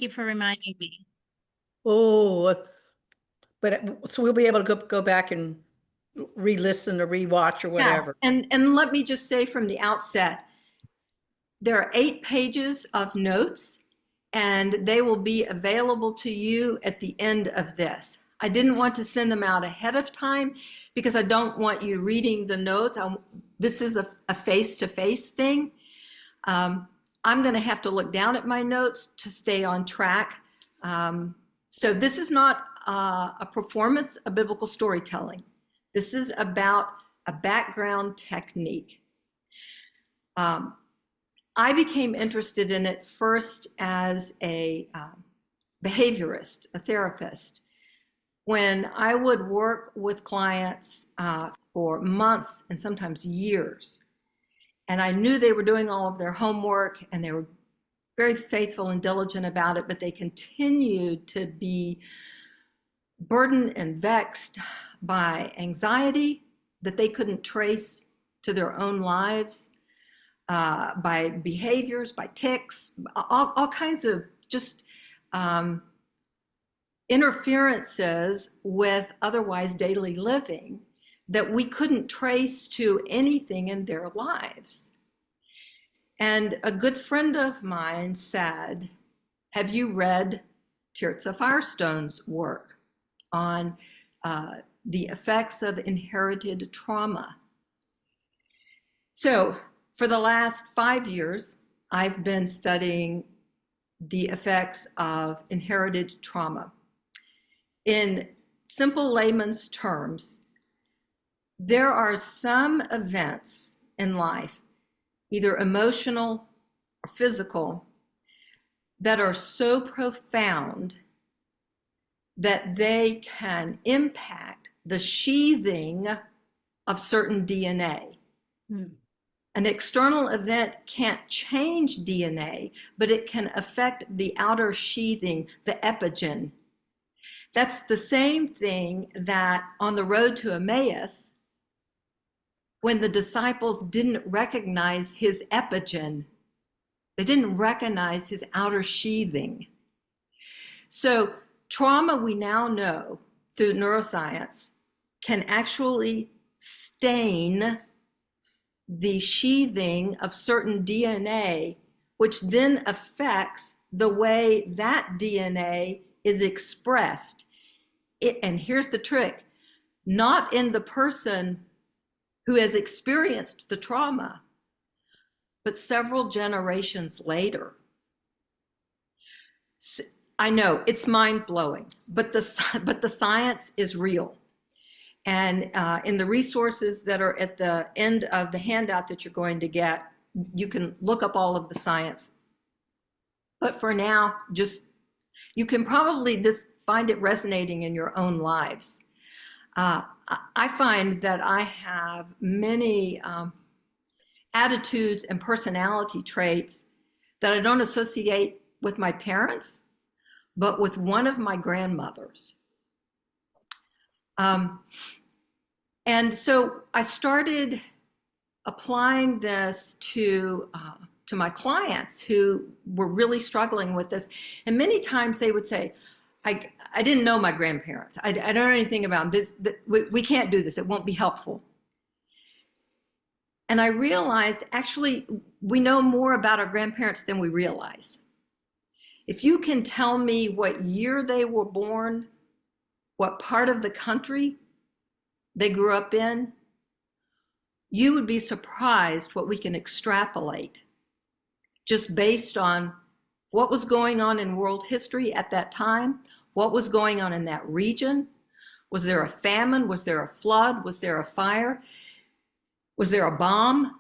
you for reminding me. Oh, so we'll be able to go back and re-listen or re-watch or Yes, whatever. and let me just say from the outset, there are 8 pages of notes, and they will be available to you at the end of this. I didn't want to send them out ahead of time because I don't want you reading the notes. This is a face-to-face thing. I'm going to have to look down at my notes to stay on track. So this is not a performance of biblical storytelling. This is about a background technique. I became interested in it first as a behaviorist, a therapist. When I would work with clients for months and sometimes years, and I knew they were doing all of their homework and they were very faithful and diligent about it, but they continued to be burdened and vexed by anxiety that they couldn't trace to their own lives, by behaviors, by tics, all kinds of just interferences with otherwise daily living that we couldn't trace to anything in their lives. And a good friend of mine said, have you read Tirza Firestone's work on the effects of inherited trauma? So for the last 5 years, I've been studying the effects of inherited trauma. In simple layman's terms, there are some events in life, either emotional or physical, that are so profound that they can impact the sheathing of certain DNA. An external event can't change DNA, but it can affect the outer sheathing, the epigen. That's the same thing that on the road to Emmaus, when the disciples didn't recognize his epigen, they didn't recognize his outer sheathing. So trauma, we now know through neuroscience, can actually stain the sheathing of certain DNA, which then affects the way that DNA is expressed. And here's the trick, not in the person who has experienced the trauma, but several generations later. So, I know it's mind-blowing, but the science is real. And in the resources that are at the end of the handout that you're going to get, you can look up all of the science. But for now, you can probably just find it resonating in your own lives. I find that I have many attitudes and personality traits that I don't associate with my parents, but with one of my grandmothers. And so I started applying this to my clients who were really struggling with this. And many times they would say, I didn't know my grandparents. I don't know anything about this. We can't do this. It won't be helpful. And I realized, actually, we know more about our grandparents than we realize. If you can tell me what year they were born, what part of the country they grew up in, you would be surprised what we can extrapolate just based on what was going on in world history at that time, what was going on in that region. Was there a famine? Was there a flood? Was there a fire? Was there a bomb?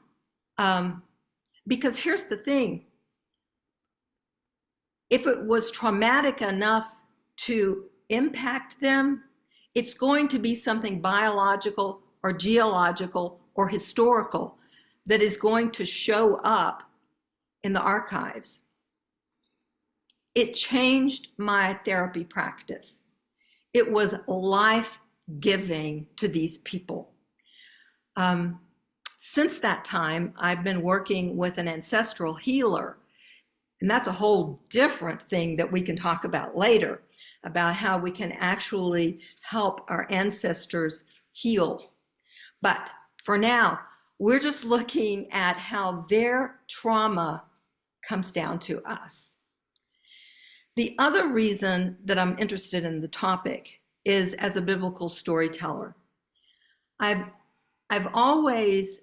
Because here's the thing. If it was traumatic enough to impact them, it's going to be something biological or geological or historical that is going to show up in the archives. It changed my therapy practice. It was life-giving to these people. Since that time, I've been working with an ancestral healer And that's a whole different thing that we can talk about later, about how we can actually help our ancestors heal. But for now, we're just looking at how their trauma comes down to us. The other reason that I'm interested in the topic is as a biblical storyteller. I've always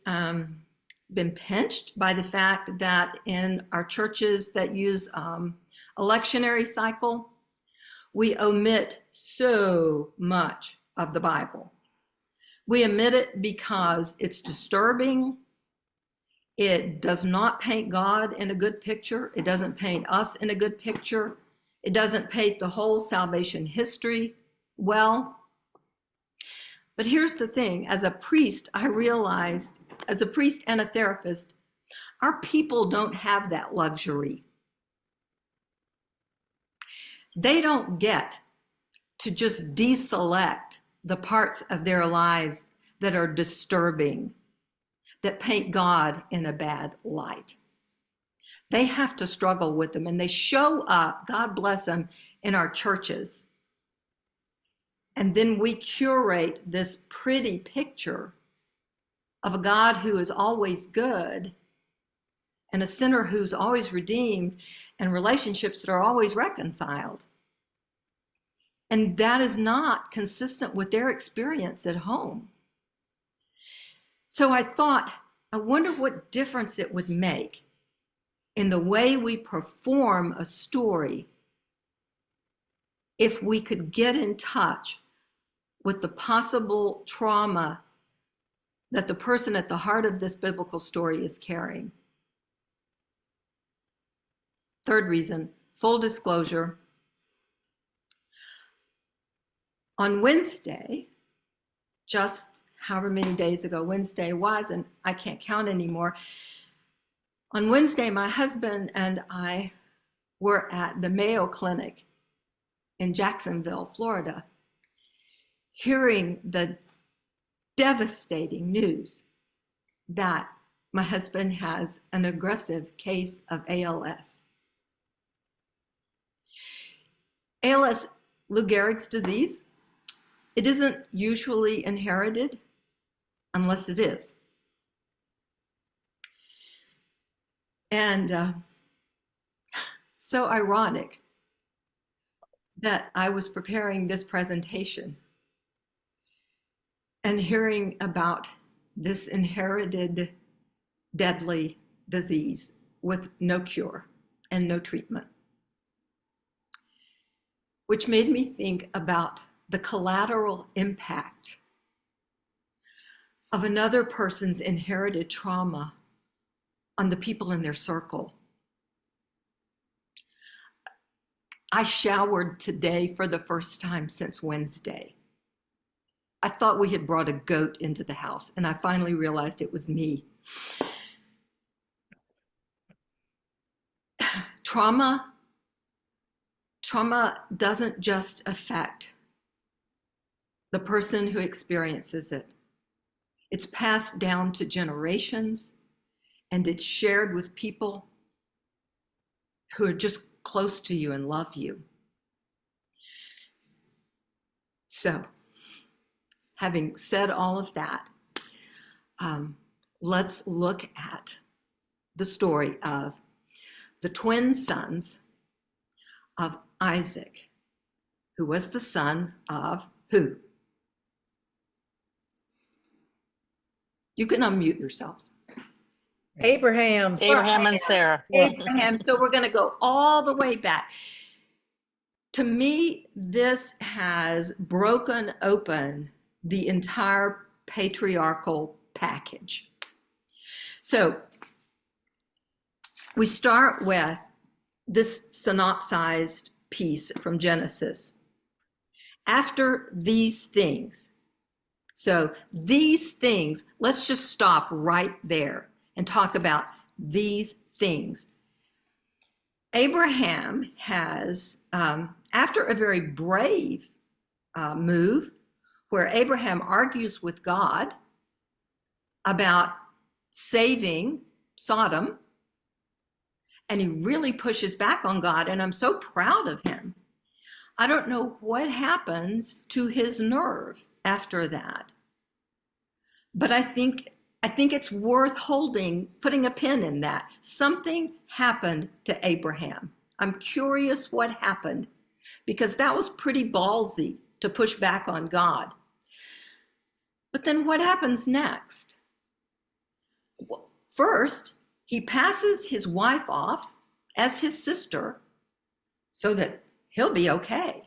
been pinched by the fact that in our churches that use a lectionary cycle, we omit so much of the Bible. We omit it because it's disturbing. It does not paint God in a good picture. It doesn't paint us in a good picture. It doesn't paint the whole salvation history well. But here's the thing, as a priest, I realized, as a priest and a therapist, our people don't have that luxury. They don't get to just deselect the parts of their lives that are disturbing, that paint God in a bad light. They have to struggle with them, and they show up, God bless them, in our churches. And then we curate this pretty picture of a God who is always good and a sinner who's always redeemed and relationships that are always reconciled. And that is not consistent with their experience at home. So I thought, I wonder what difference it would make in the way we perform a story if we could get in touch with the possible trauma that the person at the heart of this biblical story is carrying. Third reason, full disclosure. On Wednesday, just however many days ago Wednesday was, and I can't count anymore. On Wednesday, my husband and I were at the Mayo Clinic in Jacksonville, Florida, hearing the devastating news that my husband has an aggressive case of ALS. ALS, Lou Gehrig's disease, it isn't usually inherited unless it is. And so ironic that I was preparing this presentation and hearing about this inherited deadly disease with no cure and no treatment, which made me think about the collateral impact of another person's inherited trauma on the people in their circle. I showered today for the first time since Wednesday. I thought we had brought a goat into the house, and I finally realized it was me. Trauma doesn't just affect the person who experiences it. It's passed down to generations, and it's shared with people who are just close to you and love you. So, having said all of that, let's look at the story of the twin sons of Isaac, who was the son of who? You can unmute yourselves. Abraham. Abraham and Sarah. Abraham. So we're going to go all the way back. To me, this has broken open the entire patriarchal package. So we start with this synopsized piece from Genesis. After these things, so these things, let's just stop right there and talk about these things. Abraham has, after a very brave move, where Abraham argues with God about saving Sodom and he really pushes back on God, and I'm so proud of him. I don't know what happens to his nerve after that. But I think it's worth putting a pin in that. Something happened to Abraham. I'm curious what happened, because that was pretty ballsy to push back on God. But then what happens next? First, he passes his wife off as his sister so that he'll be okay.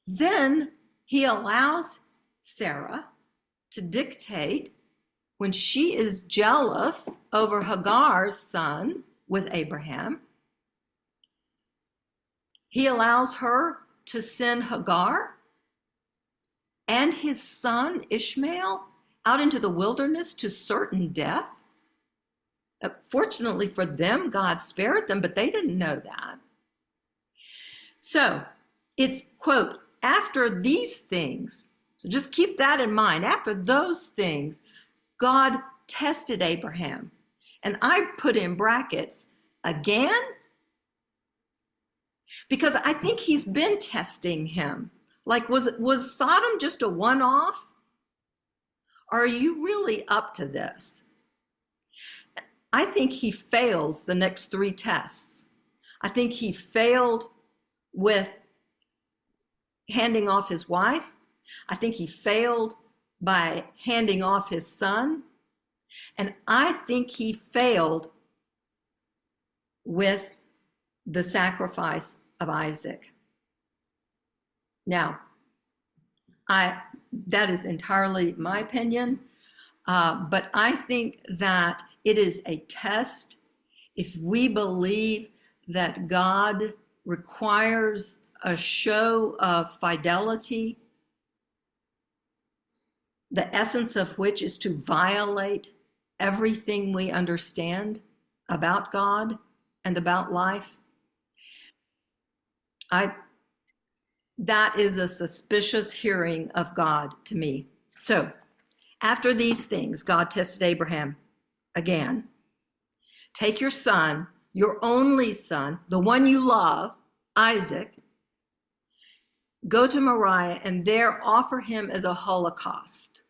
Then he allows Sarah to dictate when she is jealous over Hagar's son with Abraham. He allows her to send Hagar and his son Ishmael out into the wilderness to certain death. Fortunately for them, God spared them, but they didn't know that. So it's, quote, after these things, so just keep that in mind, after those things, God tested Abraham. And I put in brackets, again, because I think he's been testing him. Like, was Sodom just a one-off? Or are you really up to this? I think he fails the next 3 tests. I think he failed with handing off his wife. I think he failed by handing off his son. And I think he failed with the sacrifice of Isaac. Now, that is entirely my opinion, but I think that it is a test if we believe that God requires a show of fidelity, the essence of which is to violate everything we understand about God and about life. That is a suspicious hearing of God to me. So, after these things, God tested Abraham again. Take your son, your only son, the one you love, Isaac, go to Moriah and there offer him as a holocaust,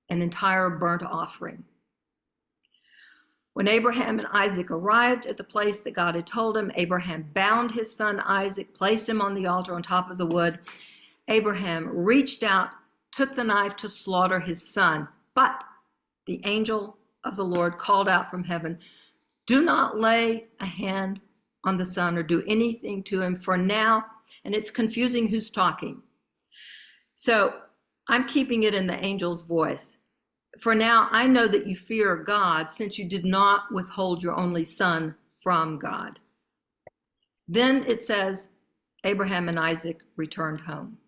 an entire burnt offering. When Abraham and Isaac arrived at the place that God had told him, Abraham bound his son Isaac, placed him on the altar on top of the wood. Abraham reached out, took the knife to slaughter his son. But the angel of the Lord called out from heaven, do not lay a hand on the son or do anything to him for now. And it's confusing who's talking. So I'm keeping it in the angel's voice. For now, I know that you fear God, since you did not withhold your only son from God. Then it says, Abraham and Isaac returned home.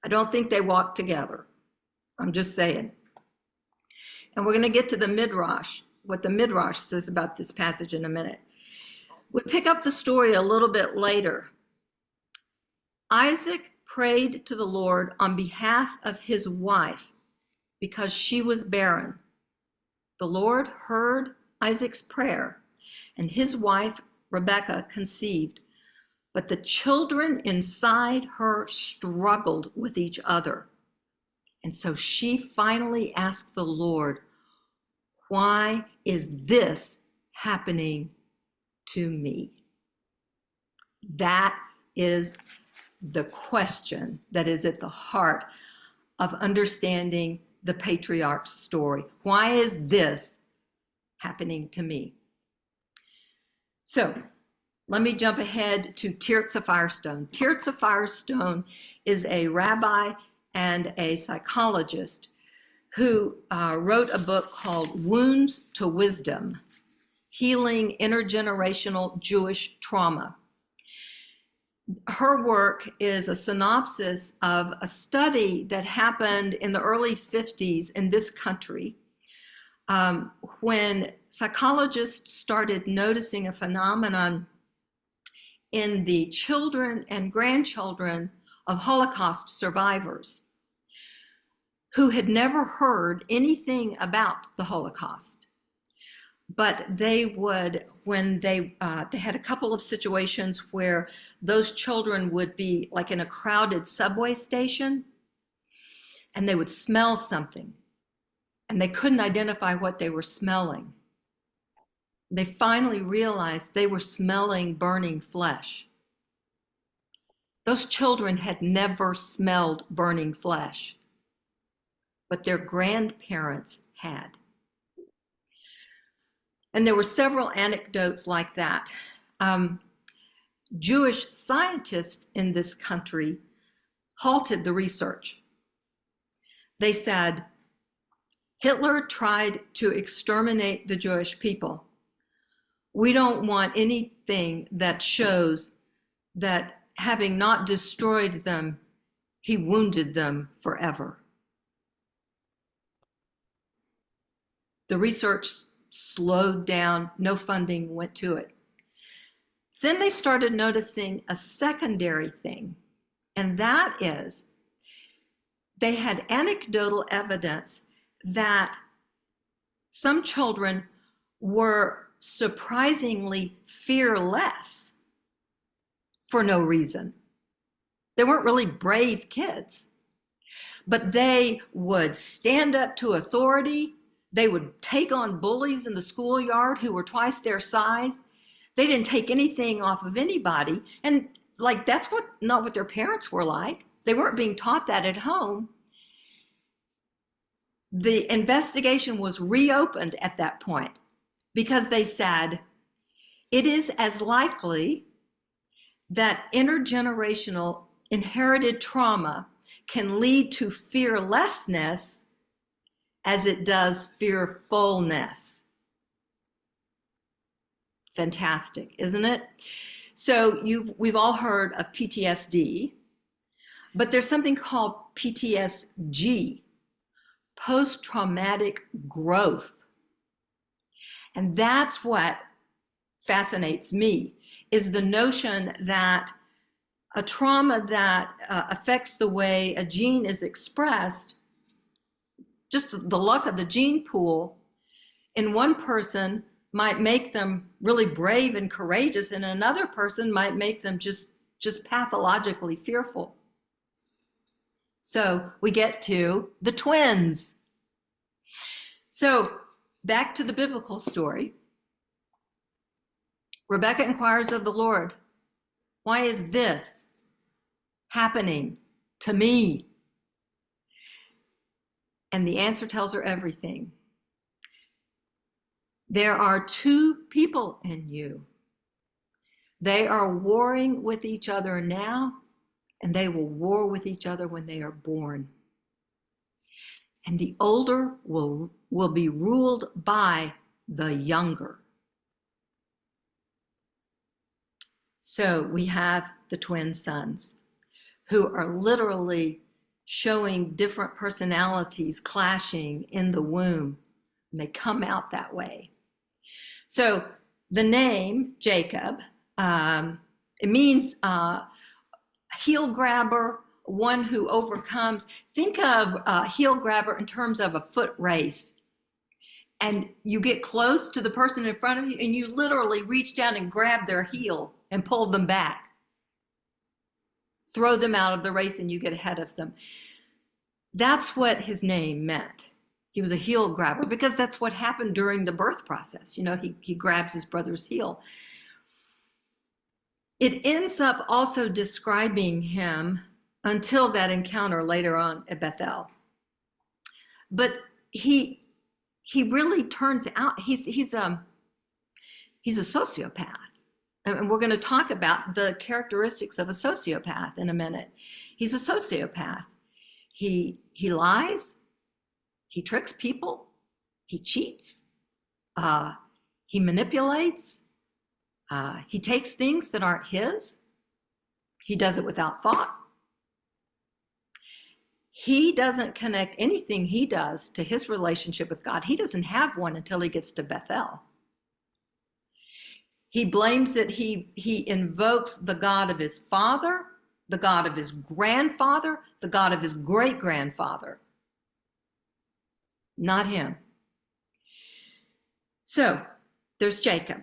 I don't think they walked together. I'm just saying. And we're going to get to the Midrash, what the Midrash says about this passage in a minute. We pick up the story a little bit later. Isaac prayed to the Lord on behalf of his wife because she was barren. The Lord heard Isaac's prayer, and his wife, Rebekah, conceived. But the children inside her struggled with each other. And so she finally asked the Lord, why is this happening to me? That is the question that is at the heart of understanding the patriarch's story. Why is this happening to me? So let me jump ahead to Tirza Firestone. Tirza Firestone is a rabbi and a psychologist who wrote a book called Wounds to Wisdom, Healing Intergenerational Jewish Trauma. Her work is a synopsis of a study that happened in the early 50s in this country when psychologists started noticing a phenomenon in the children and grandchildren of Holocaust survivors who had never heard anything about the Holocaust. but they would, when they had a couple of situations where those children would be like in a crowded subway station and they would smell something and they couldn't identify what they were smelling. They finally realized they were smelling burning flesh. Those children had never smelled burning flesh, but their grandparents had. And there were several anecdotes like that. Jewish scientists in this country halted the research. They said, Hitler tried to exterminate the Jewish people. We don't want anything that shows that having not destroyed them, he wounded them forever. The research slowed down, no funding went to it. Then they started noticing a secondary thing, and that is they had anecdotal evidence that some children were surprisingly fearless for no reason. They weren't really brave kids, but they would stand up to authority. They would take on bullies in the schoolyard who were twice their size. They didn't take anything off of anybody. And like, that's not what their parents were like. They weren't being taught that at home. The investigation was reopened at that point because they said, it is as likely that intergenerational inherited trauma can lead to fearlessness as it does fearfulness. Fantastic, isn't it? So we've all heard of PTSD, but there's something called PTSG, post-traumatic growth. And that's what fascinates me, is the notion that a trauma that affects the way a gene is expressed, just the luck of the gene pool, in one person might make them really brave and courageous, and another person might make them just pathologically fearful. So we get to the twins. So back to the biblical story. Rebecca inquires of the Lord, why is this happening to me? And the answer tells her everything. There are two people in you. They are warring with each other now, and they will war with each other when they are born. And the older will be ruled by the younger. So we have the twin sons who are literally showing different personalities clashing in the womb, and they come out that way. So the name Jacob, it means heel grabber, one who overcomes. Think of a heel grabber in terms of a foot race. And you get close to the person in front of you and you literally reach down and grab their heel and pull them back. Throw them out of the race and you get ahead of them. That's what his name meant. He was a heel grabber because that's what happened during the birth process. You know, he grabs his brother's heel. It ends up also describing him until that encounter later on at Bethel. But he really turns out, he's a sociopath. And we're going to talk about the characteristics of a sociopath in a minute. He's a sociopath. He lies. He tricks people. He cheats. He manipulates. He takes things that aren't his. He does it without thought. He doesn't connect anything he does to his relationship with God. He doesn't have one until he gets to Bethel. He blames it. He invokes the God of his father, the God of his grandfather, the God of his great-grandfather. Not him. So there's Jacob.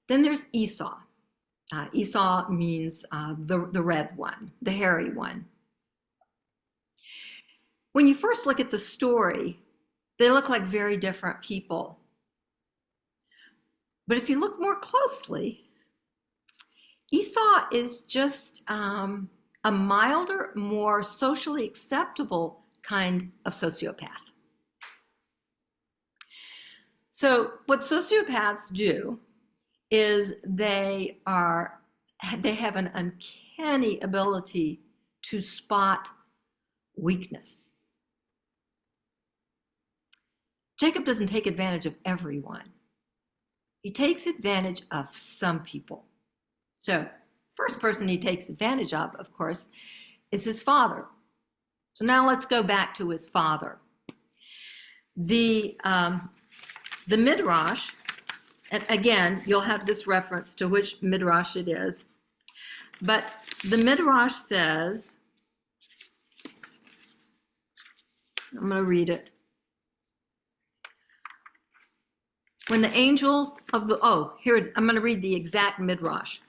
Then there's Esau. Esau means the red one, the hairy one. When you first look at the story, they look like very different people. But if you look more closely, Esau is just a milder, more socially acceptable kind of sociopath. So what sociopaths do is they have an uncanny ability to spot weakness. Jacob doesn't take advantage of everyone. He takes advantage of some people. So, first person he takes advantage of course, is his father. So now let's go back to his father. The Midrash, and again, you'll have this reference to which Midrash it is, but the Midrash says, I'm going to read it. When the angel of the, I'm going to read the exact Midrash.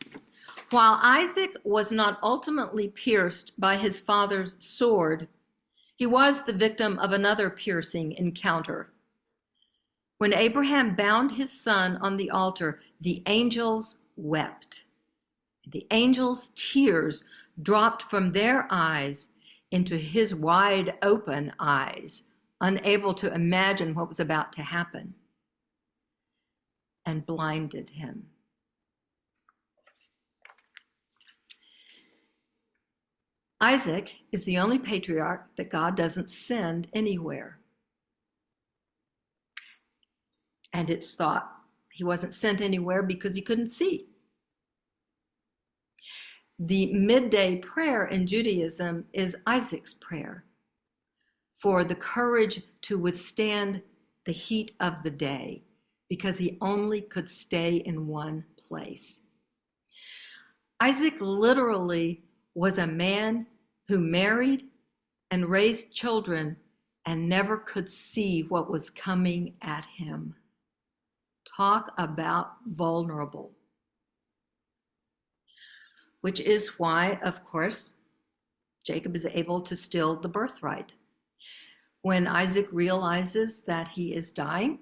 While Isaac was not ultimately pierced by his father's sword, he was the victim of another piercing encounter. When Abraham bound his son on the altar, the angels wept. The angels' tears dropped from their eyes into his wide open eyes, unable to imagine what was about to happen, and blinded him. Isaac is the only patriarch that God doesn't send anywhere. And it's thought he wasn't sent anywhere because he couldn't see. The midday prayer in Judaism is Isaac's prayer for the courage to withstand the heat of the day, because he only could stay in one place. Isaac literally was a man who married and raised children and never could see what was coming at him. Talk about vulnerable. Which is why, of course, Jacob is able to steal the birthright. When Isaac realizes that he is dying,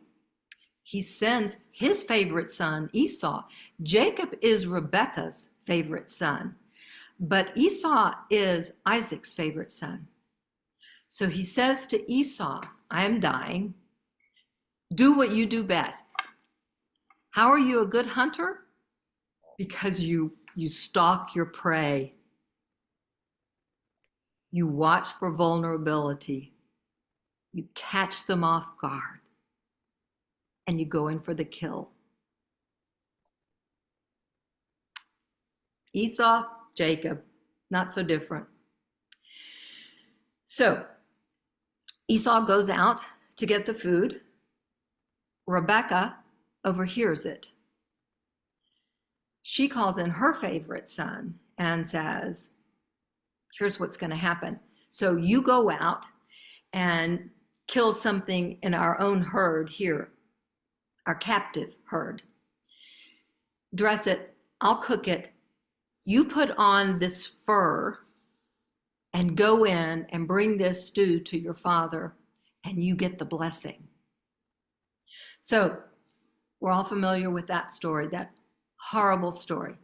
he sends his favorite son, Esau. Jacob is Rebekah's favorite son, but Esau is Isaac's favorite son. So he says to Esau, I am dying. Do what you do best. How are you a good hunter? Because you stalk your prey. You watch for vulnerability. You catch them off guard. And you go in for the kill. Esau, Jacob, not so different. So Esau goes out to get the food. Rebekah overhears it. She calls in her favorite son and says, here's what's going to happen. So you go out and kill something in our own herd here, our captive herd. Dress it, I'll cook it. You put on this fur and go in and bring this stew to your father, and you get the blessing. So we're all familiar with that story, that horrible story,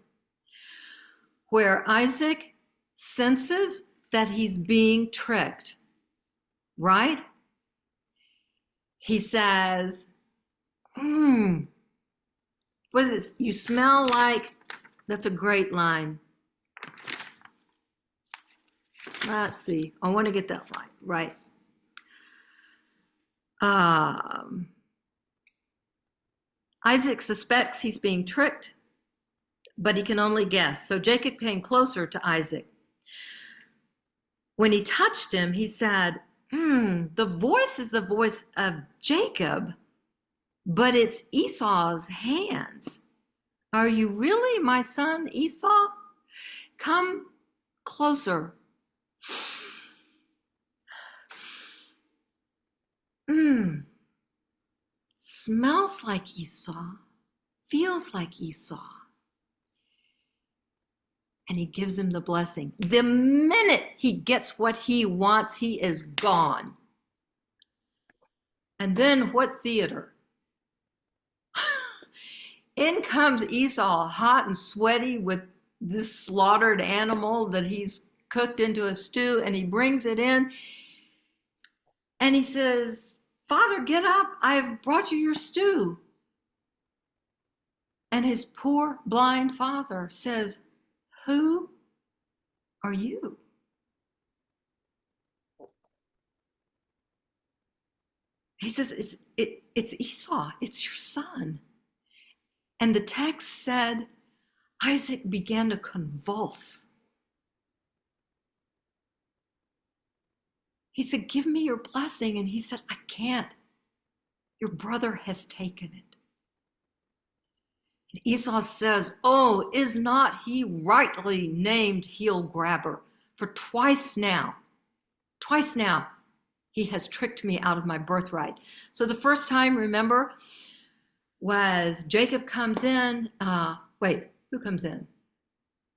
where Isaac senses that he's being tricked, right? He says, what is this? You smell like, that's a great line. Let's see, I want to get that line, right. Isaac suspects he's being tricked, but he can only guess. So Jacob came closer to Isaac. When he touched him, he said, the voice is the voice of Jacob, but it's Esau's hands. Are you really my son, Esau? Come closer. Smells like Esau. feels like Esau. And he gives him the blessing. The minute he gets what he wants, he is gone. And then what theater? In comes Esau, hot and sweaty with this slaughtered animal that he's cooked into a stew, and he brings it in. And he says, "Father, get up. I've brought you your stew." And his poor blind father says, "Who are you?" He says, it's Esau. It's your son. And the text said, Isaac began to convulse. He said, "Give me your blessing." And he said, "I can't. Your brother has taken it." And Esau says, "Oh, is not he rightly named heel grabber? For twice now, he has tricked me out of my birthright." So the first time, remember, was Jacob comes in. Who comes in?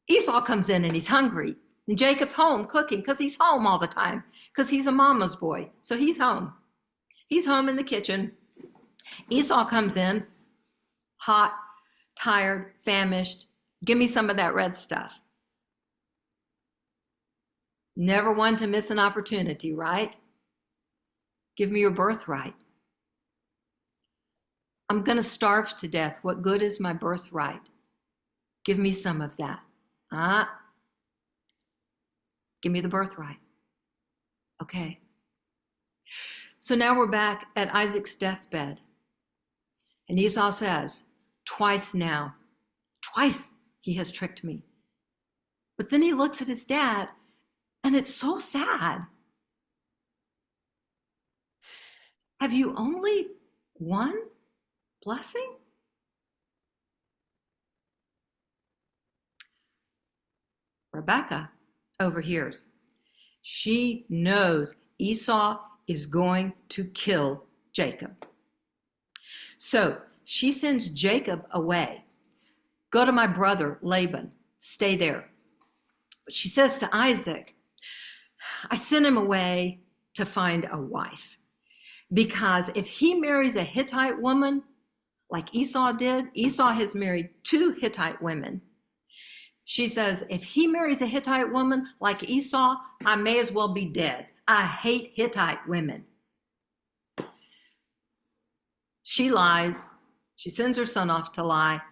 Esau comes in and he's hungry. And Jacob's home cooking because he's home all the time because he's a mama's boy. So he's home. He's home in the kitchen. Esau comes in, hot, tired, famished. "Give me some of that red stuff." Never one to miss an opportunity, right? Give me your birthright. I'm going to starve to death. What good is my birthright? Give me some of that. Give me the birthright. Okay. So now we're back at Isaac's deathbed. And Esau says, "Twice now. Twice he has tricked me." But then he looks at his dad, and it's so sad. Have you only one blessing? Rebecca overhears. She knows Esau is going to kill Jacob. So she sends Jacob away. "Go to my brother Laban, stay there." But she says to Isaac, "I sent him away to find a wife. Because if he marries a Hittite woman, like Esau did, Esau has married 2 Hittite women. She says, if he marries a Hittite woman like Esau, I may as well be dead. I hate Hittite women." She lies. She sends her son off to lie.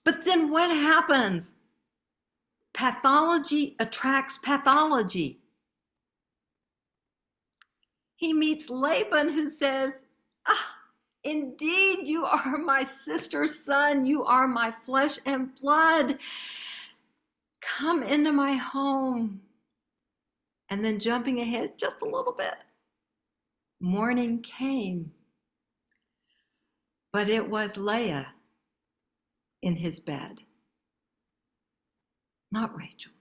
But then what happens? Pathology attracts pathology. He meets Laban, who says, "Indeed, you are my sister's son. You are my flesh and blood. Come into my home." And then jumping ahead just a little bit, morning came. But it was Leah in his bed, not Rachel.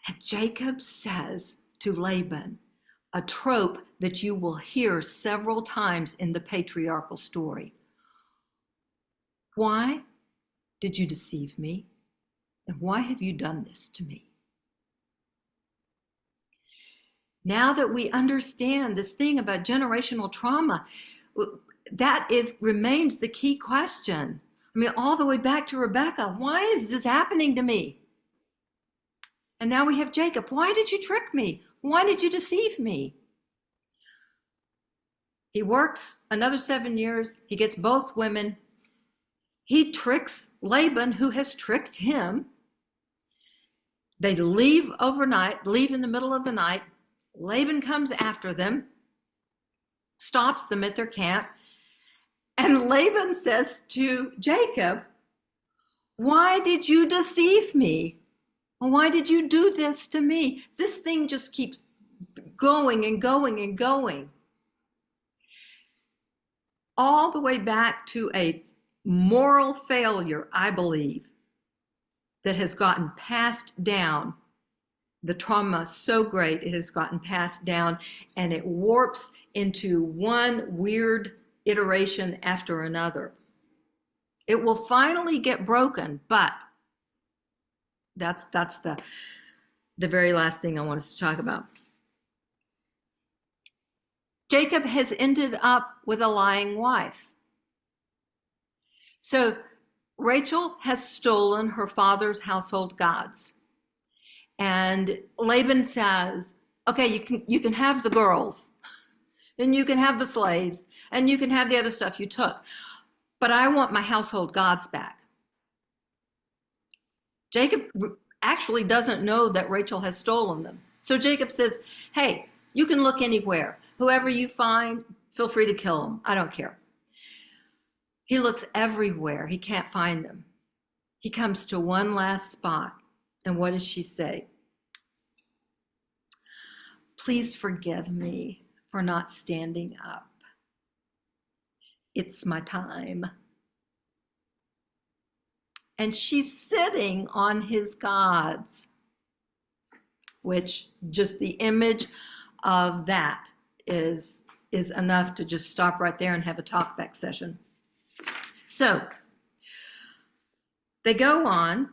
And Jacob says to Laban, a trope that you will hear several times in the patriarchal story. "Why did you deceive me? And why have you done this to me?" Now that we understand this thing about generational trauma, that remains the key question. I mean, all the way back to Rebecca, why is this happening to me? And now we have Jacob. Why did you trick me? Why did you deceive me? He works another 7 years. He gets both women. He tricks Laban, who has tricked him. They leave overnight, leave in the middle of the night. Laban comes after them, stops them at their camp. And Laban says to Jacob, "Why did you deceive me? Why did you do this to me?" This thing just keeps going and going and going. All the way back to a moral failure, I believe, that has gotten passed down. The trauma is so great, it has gotten passed down, and it warps into one weird iteration after another. It will finally get broken, but that's the very last thing I want us to talk about. Jacob has ended up with a lying wife. So Rachel has stolen her father's household gods. And Laban says, okay, you can have the girls, and you can have the slaves, and you can have the other stuff you took, but I want my household gods back. Jacob actually doesn't know that Rachel has stolen them. So Jacob says, hey, you can look anywhere. Whoever you find, feel free to kill them. I don't care. He looks everywhere. He can't find them. He comes to one last spot. And what does she say? Please forgive me for not standing up. It's my time. And she's sitting on his gods, which just the image of that is enough to just stop right there and have a talkback session. So they go on.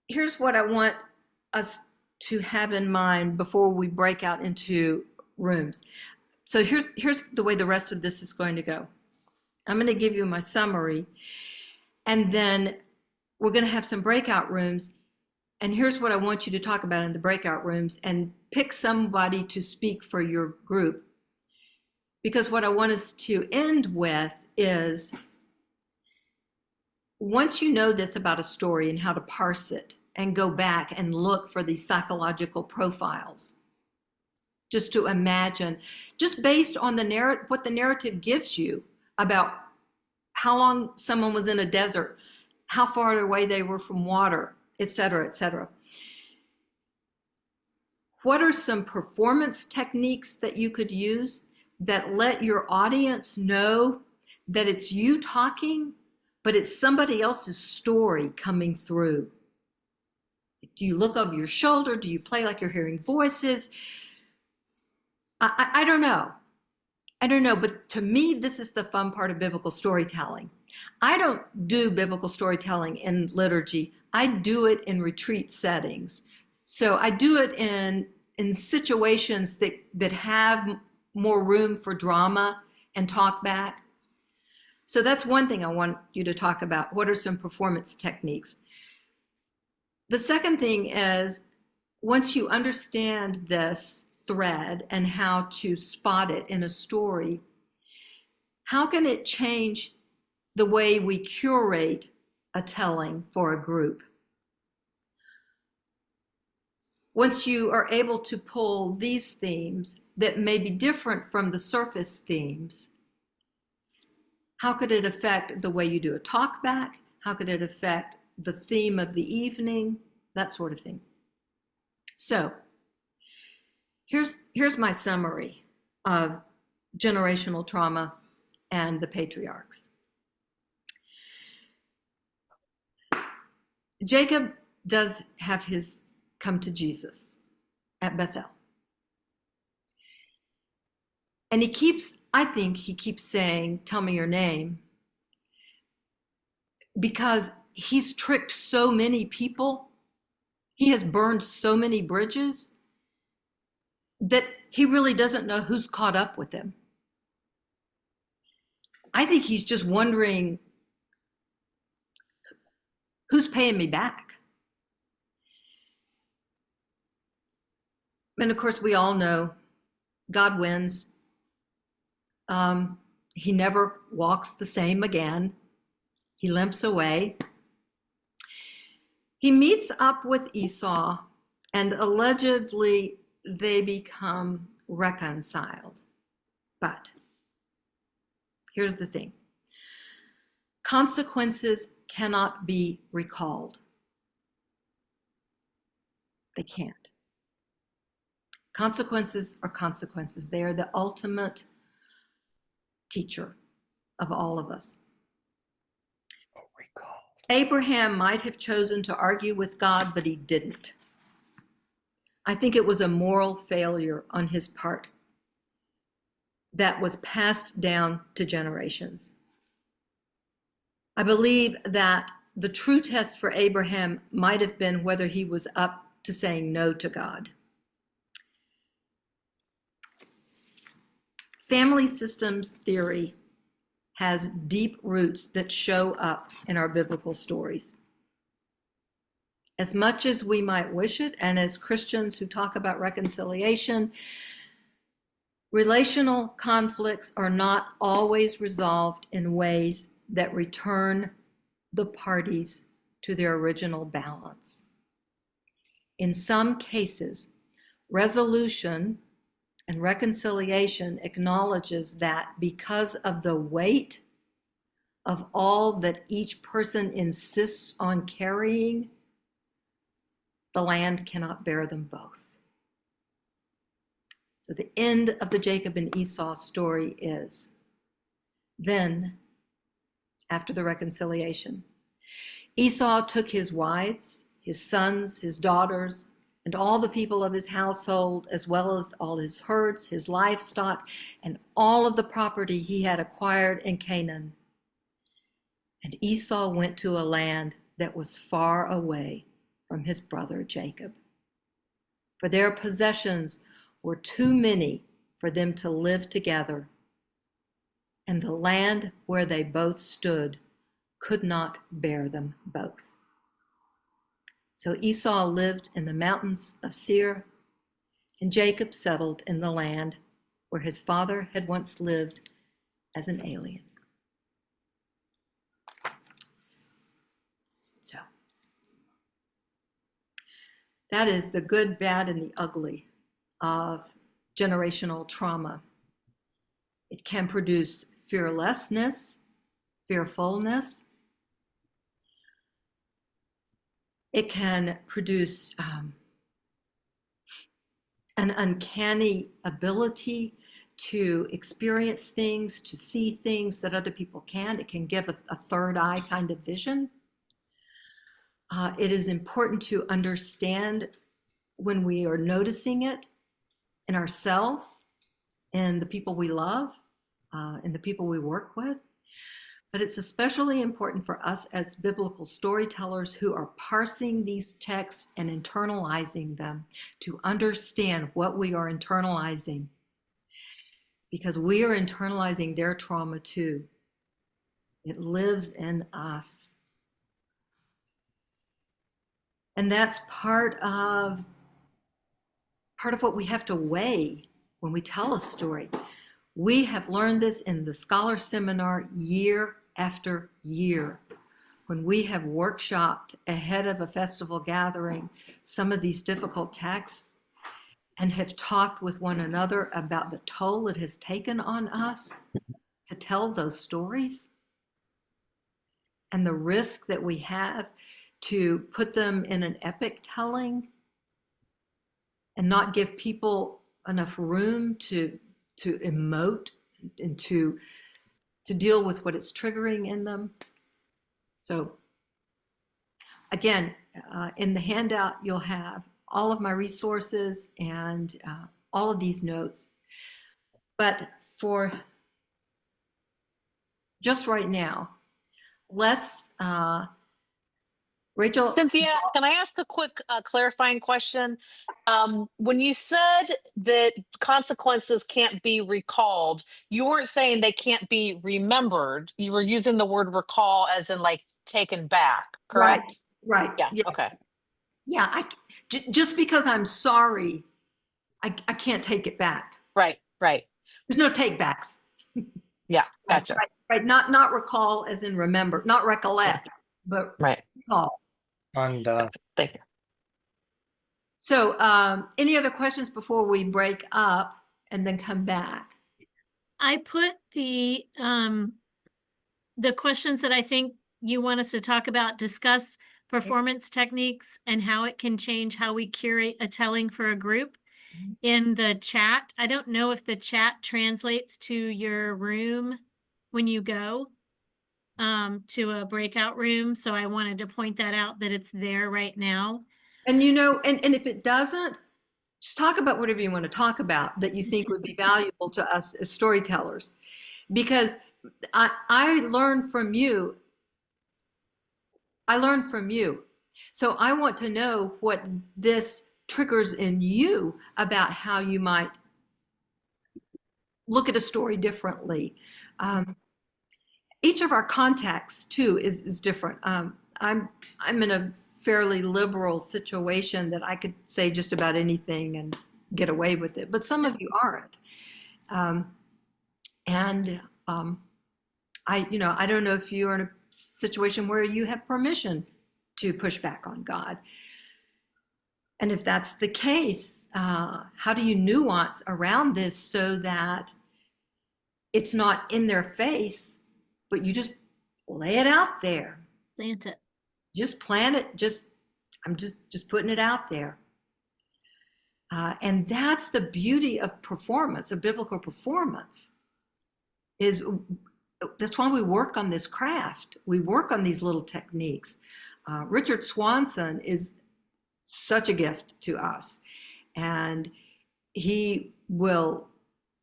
Here's what I want us to have in mind before we break out into rooms. So here's the way the rest of this is going to go. I'm going to give you my summary, and then we're going to have some breakout rooms. And here's what I want you to talk about in the breakout rooms, and pick somebody to speak for your group. Because what I want us to end with is, once you know this about a story and how to parse it and go back and look for these psychological profiles, just to imagine, just based on the what the narrative gives you about how long someone was in a desert, how far away they were from water, et cetera, et cetera. What are some performance techniques that you could use that let your audience know that it's you talking, but it's somebody else's story coming through? Do you look over your shoulder? Do you play like you're hearing voices? I don't know. I don't know, but to me, this is the fun part of biblical storytelling. I don't do biblical storytelling in liturgy. I do it in retreat settings. So I do it in situations that have more room for drama and talk back. So that's one thing I want you to talk about. What are some performance techniques? The second thing is, once you understand this thread and how to spot it in a story, how can it change the way we curate a telling for a group? Once you are able to pull these themes that may be different from the surface themes, how could it affect the way you do a talk back? How could it affect the theme of the evening? That sort of thing. So here's my summary of generational trauma and the patriarchs. Jacob does have his come to Jesus at Bethel. And I think he keeps saying, tell me your name, because he's tricked so many people. He has burned so many bridges that he really doesn't know who's caught up with him. I think he's just wondering, who's paying me back? And of course, we all know God wins. He never walks the same again. He limps away. He meets up with Esau, and allegedly they become reconciled. But here's the thing. Consequences cannot be recalled. They can't. Consequences are consequences. They are the ultimate teacher of all of us. Abraham might have chosen to argue with God, but he didn't. I think it was a moral failure on his part. that was passed down to generations. I believe that the true test for Abraham might have been whether he was up to saying no to God. Family systems theory has deep roots that show up in our biblical stories. As much as we might wish it, and as Christians who talk about reconciliation, relational conflicts are not always resolved in ways that return the parties to their original balance. In some cases, resolution and reconciliation acknowledges that because of the weight of all that each person insists on carrying, the land cannot bear them both. So the end of the Jacob and Esau story is then, after the reconciliation, Esau took his wives, his sons, his daughters, and all the people of his household, as well as all his herds, his livestock, and all of the property he had acquired in Canaan. And Esau went to a land that was far away from his brother Jacob, for their possessions were too many for them to live together, and the land where they both stood could not bear them both. So Esau lived in the mountains of Seir, and Jacob settled in the land where his father had once lived as an alien. So that is the good, bad, and the ugly of generational trauma. It can produce fearlessness, fearfulness. It can produce an uncanny ability to experience things, to see things that other people can't. It can give a third eye kind of vision. It is important to understand when we are noticing it in ourselves and the people we love and the people we work with. But it's especially important for us as biblical storytellers who are parsing these texts and internalizing them to understand what we are internalizing, because we are internalizing their trauma too. It lives in us. And that's part of what we have to weigh when we tell a story. We have learned this in the Scholar Seminar year after year, when we have workshopped ahead of a festival gathering some of these difficult texts and have talked with one another about the toll it has taken on us to tell those stories and the risk that we have to put them in an epic telling and not give people enough room to emote and to deal with what it's triggering in them. So again, in the handout, you'll have all of my resources and all of these notes. But for just right now, let's, Rachel. Cynthia, can I ask a quick clarifying question? When you said that consequences can't be recalled, you weren't saying they can't be remembered. You were using the word recall as in like taken back, correct? Right. Yeah. Okay. Yeah. Just because I'm sorry, I can't take it back. Right. There's no take backs. Yeah. Gotcha. Right. Not recall as in remember, not recollect, but Right. recall. And Thank you. So any other questions before we break up and then come back? I put the questions that I think you want us to talk about, discuss performance techniques and how it can change how we curate a telling for a group in the chat. I don't know if the chat translates to your room when you go to a breakout room. So I wanted to point that out, that it's there right now. And and if it doesn't, just talk about whatever you want to talk about that you think would be valuable to us as storytellers. Because I learn from you. I learn from you. So I want to know what this triggers in you about how you might look at a story differently. Each of our contexts too is different. I'm in a fairly liberal situation that I could say just about anything and get away with it, but some of you aren't. I don't know if you're in a situation where you have permission to push back on God. And if that's the case, how do you nuance around this so that it's not in their face, but you just lay it out there? Plant it. Just plant it. I'm just putting it out there. And that's the beauty of performance, of biblical performance, is that's why we work on this craft. We work on these little techniques. Richard Swanson is such a gift to us. And he will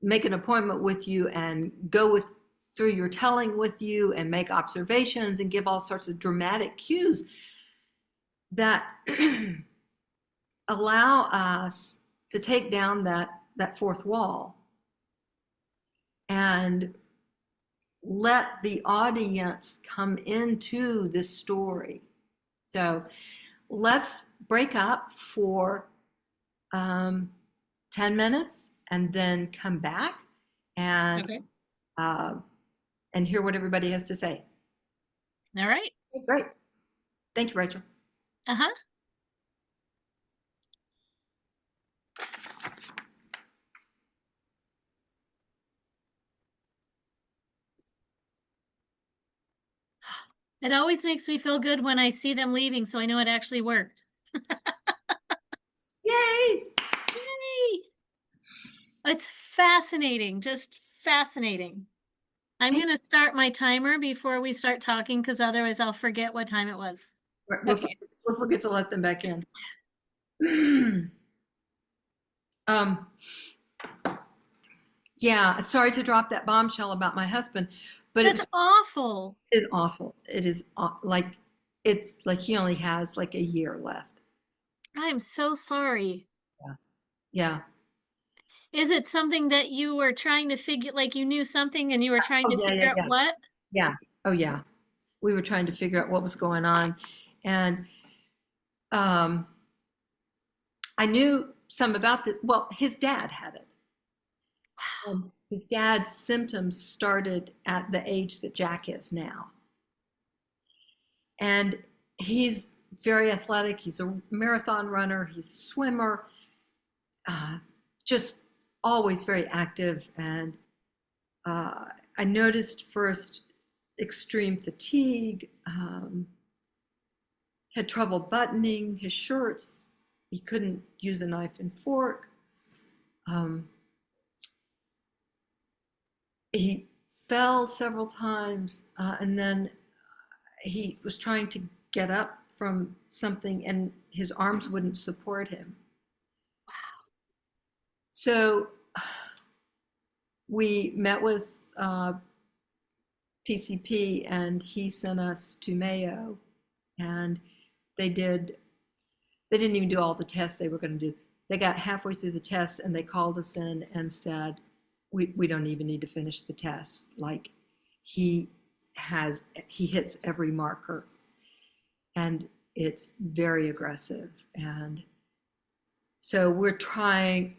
make an appointment with you and go through your telling with you and make observations and give all sorts of dramatic cues that allow us to take down that fourth wall and let the audience come into this story. So let's break up for 10 minutes and then come back and Okay. and hear what everybody has to say. All right. Okay, great. Thank you, Rachel. Uh-huh. It always makes me feel good when I see them leaving, so I know it actually worked. Yay! Yay! It's fascinating, just fascinating. I'm going to start my timer before we start talking because otherwise I'll forget what time it was. Right, Okay. we'll forget to let them back in. Yeah, sorry to drop that bombshell about my husband, but That's awful. it is awful. It is it's like he only has like a year left. I'm so sorry. Yeah. Is it something that you were trying to figure, like you knew something and you were trying to figure out what? Yeah. Oh, yeah. We were trying to figure out what was going on. And I knew some about this. Well, his dad had it. His dad's symptoms started at the age that Jack is now. And he's very athletic. He's a marathon runner. He's a swimmer. Just always very active. And I noticed first extreme fatigue, had trouble buttoning his shirts. He couldn't use a knife and fork. He fell several times, and then he was trying to get up from something and his arms wouldn't support him. Wow. So we met with PCP and he sent us to Mayo, and they didn't even do all the tests they were going to do. They got halfway through the tests and they called us in and said, we don't even need to finish the tests. Like he hits every marker and it's very aggressive. And so we're trying,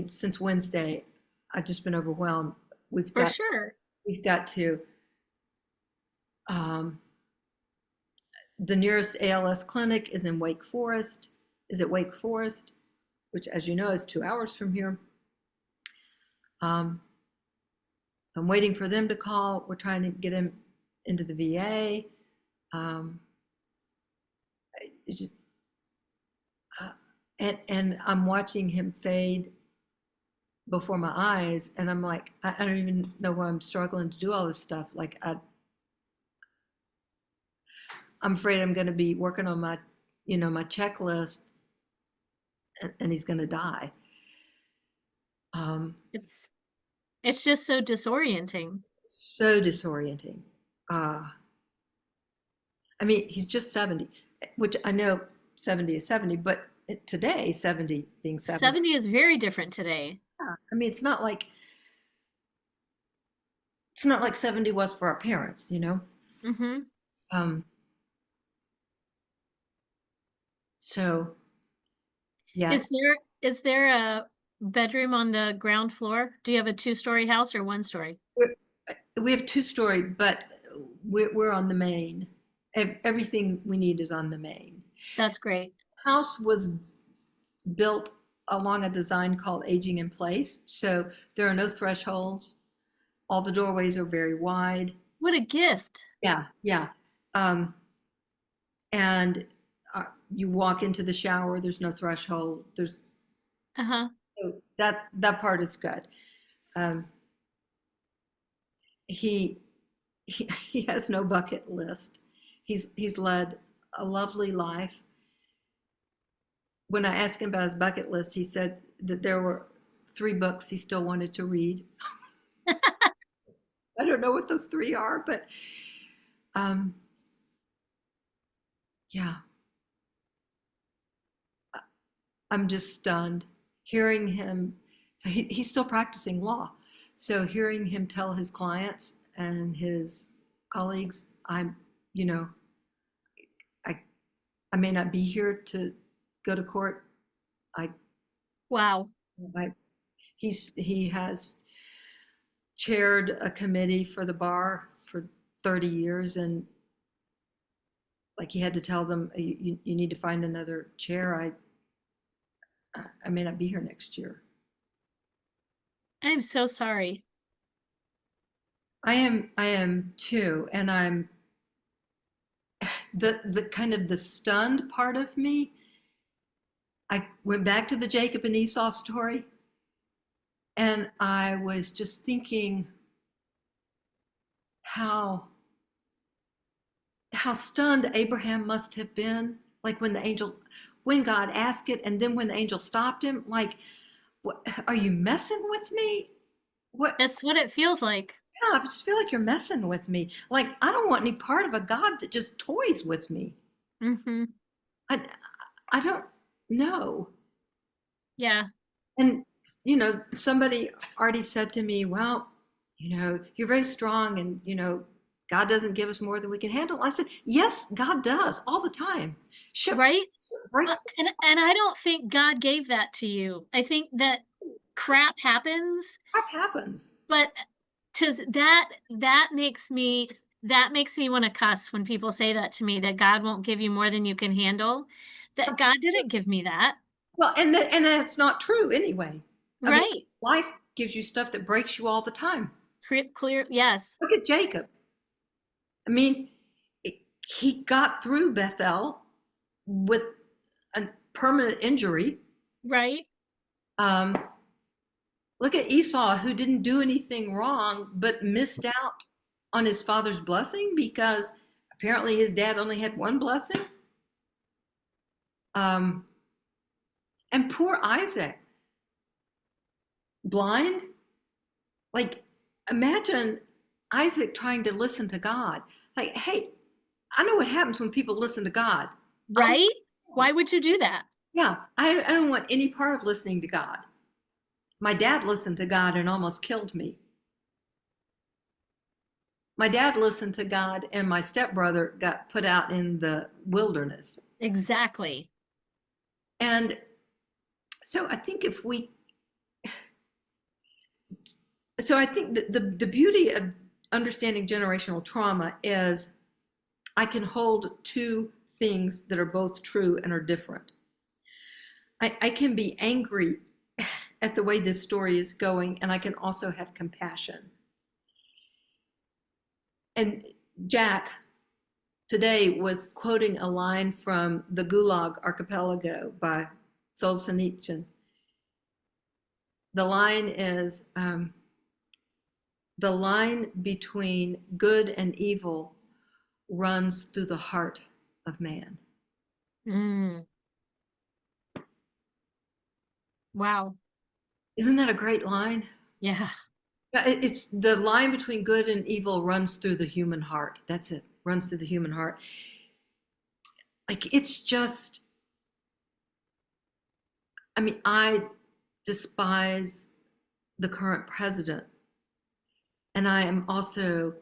since Wednesday, I've just been overwhelmed. We've got to, the nearest ALS clinic is at Wake Forest, which, as you know, is 2 hours from here. I'm waiting for them to call. We're trying to get him into the VA. And I'm watching him fade before my eyes, and I'm like, I don't even know why I'm struggling to do all this stuff. Like I'm afraid I'm going to be working on my checklist and he's going to die. It's just so disorienting. So disorienting. I mean, he's just 70, which I know 70 is 70, but today, 70 being 70. 70 is very different today. Yeah. I mean, it's not like 70 was for our parents, you know? Mm-hmm. So, yeah. Is there a bedroom on the ground floor? Do you have a 2-story house or 1-story? We have 2-story, but we're on the main. Everything we need is on the main. That's great. House was built along a design called aging in place. So there are no thresholds. All the doorways are very wide. What a gift. Yeah, yeah. And you walk into the shower, there's no threshold. Uh-huh. So that part is good. He has no bucket list. He's led a lovely life. When I asked him about his bucket list, he said that there were 3 books he still wanted to read. I don't know what those 3 are, but yeah. I'm just stunned hearing him. So he's still practicing law. So hearing him tell his clients and his colleagues, I may not be here to go to court. Wow. He has chaired a committee for the bar for 30 years, and like he had to tell them, you need to find another chair. I may not be here next year. I'm so sorry. I am too, and I'm the kind of the stunned part of me. I went back to the Jacob and Esau story, and I was just thinking how stunned Abraham must have been, like when God asked it, and then when the angel stopped him, like, what, are you messing with me? What? That's what it feels like. Yeah, I just feel like you're messing with me. Like, I don't want any part of a God that just toys with me. Mm-hmm. I don't know. Yeah. And, somebody already said to me, well, you're very strong, and, God doesn't give us more than we can handle. I said, yes, God does all the time. Right? And I don't think God gave that to you. I think that crap happens. Crap happens. But that makes me want to cuss when people say that to me, that God won't give you more than you can handle. That God didn't give me that. Well, and that's not true anyway. Right. I mean, life gives you stuff that breaks you all the time. Clear, yes. Look at Jacob. I mean, he got through Bethel with a permanent injury. Right. Look at Esau, who didn't do anything wrong, but missed out on his father's blessing because apparently his dad only had one blessing. And poor Isaac, blind. Like, imagine Isaac trying to listen to God. Like, hey, I know what happens when people listen to God. Right? Why would you do that? Yeah, I don't want any part of listening to God. My dad listened to God and almost killed me. My dad listened to God, and my stepbrother got put out in the wilderness. Exactly. And so I think the beauty of understanding generational trauma is I can hold 2 things that are both true and are different. I can be angry at the way this story is going, and I can also have compassion. And Jack today was quoting a line from the Gulag Archipelago by Solzhenitsyn. The line is, the line between good and evil runs through the heart of man. Mm. Wow. Isn't that a great line? Yeah. Yeah, it's the line between good and evil runs through the human heart. That's it. Runs through the human heart. Like, it's just, I mean, I despise the current president. And I am also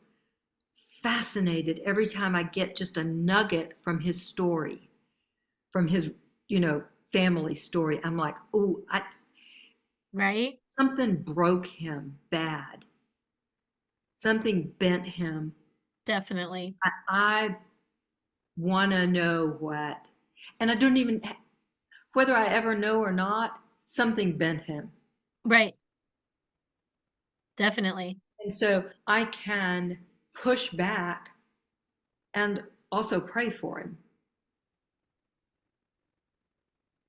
fascinated every time I get just a nugget from his story, from his, family story. I'm like, oh, Right. something broke him bad. Something bent him. Definitely. I want to know what. And I don't even, whether I ever know or not, something bent him. Right. Definitely. And so I can push back and also pray for him.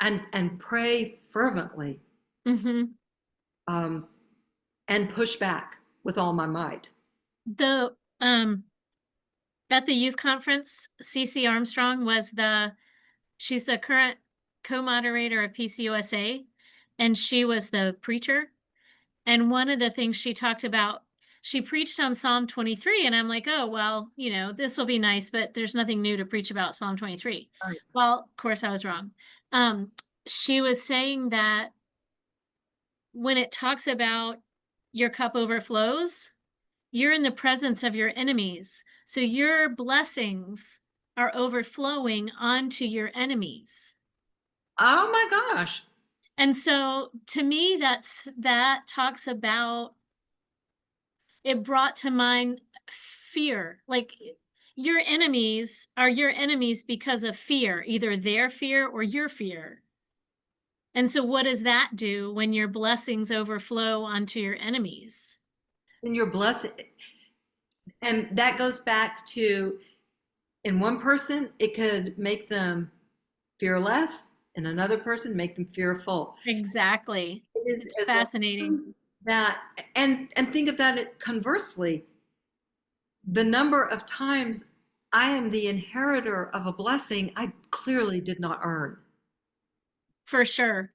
And pray fervently, Mm-hmm. and push back with all my might. The at the youth conference, CC Armstrong she's the current co-moderator of PCUSA, and she was the preacher. And one of the things she talked about, she preached on Psalm 23, and I'm like, oh, well, this will be nice, but there's nothing new to preach about Psalm 23. Right. Well, of course I was wrong. She was saying that when it talks about your cup overflows, you're in the presence of your enemies. So your blessings are overflowing onto your enemies. Oh my gosh. And so to me, that talks about, it brought to mind fear. Like, your enemies are your enemies because of fear, either their fear or your fear. And so what does that do when your blessings overflow onto your enemies? And your blessing. And that goes back to, in one person, it could make them fearless, and another person make them fearful. Exactly. It is It's fascinating. that, and think of that conversely. The number of times I am the inheritor of a blessing I clearly did not earn. For sure.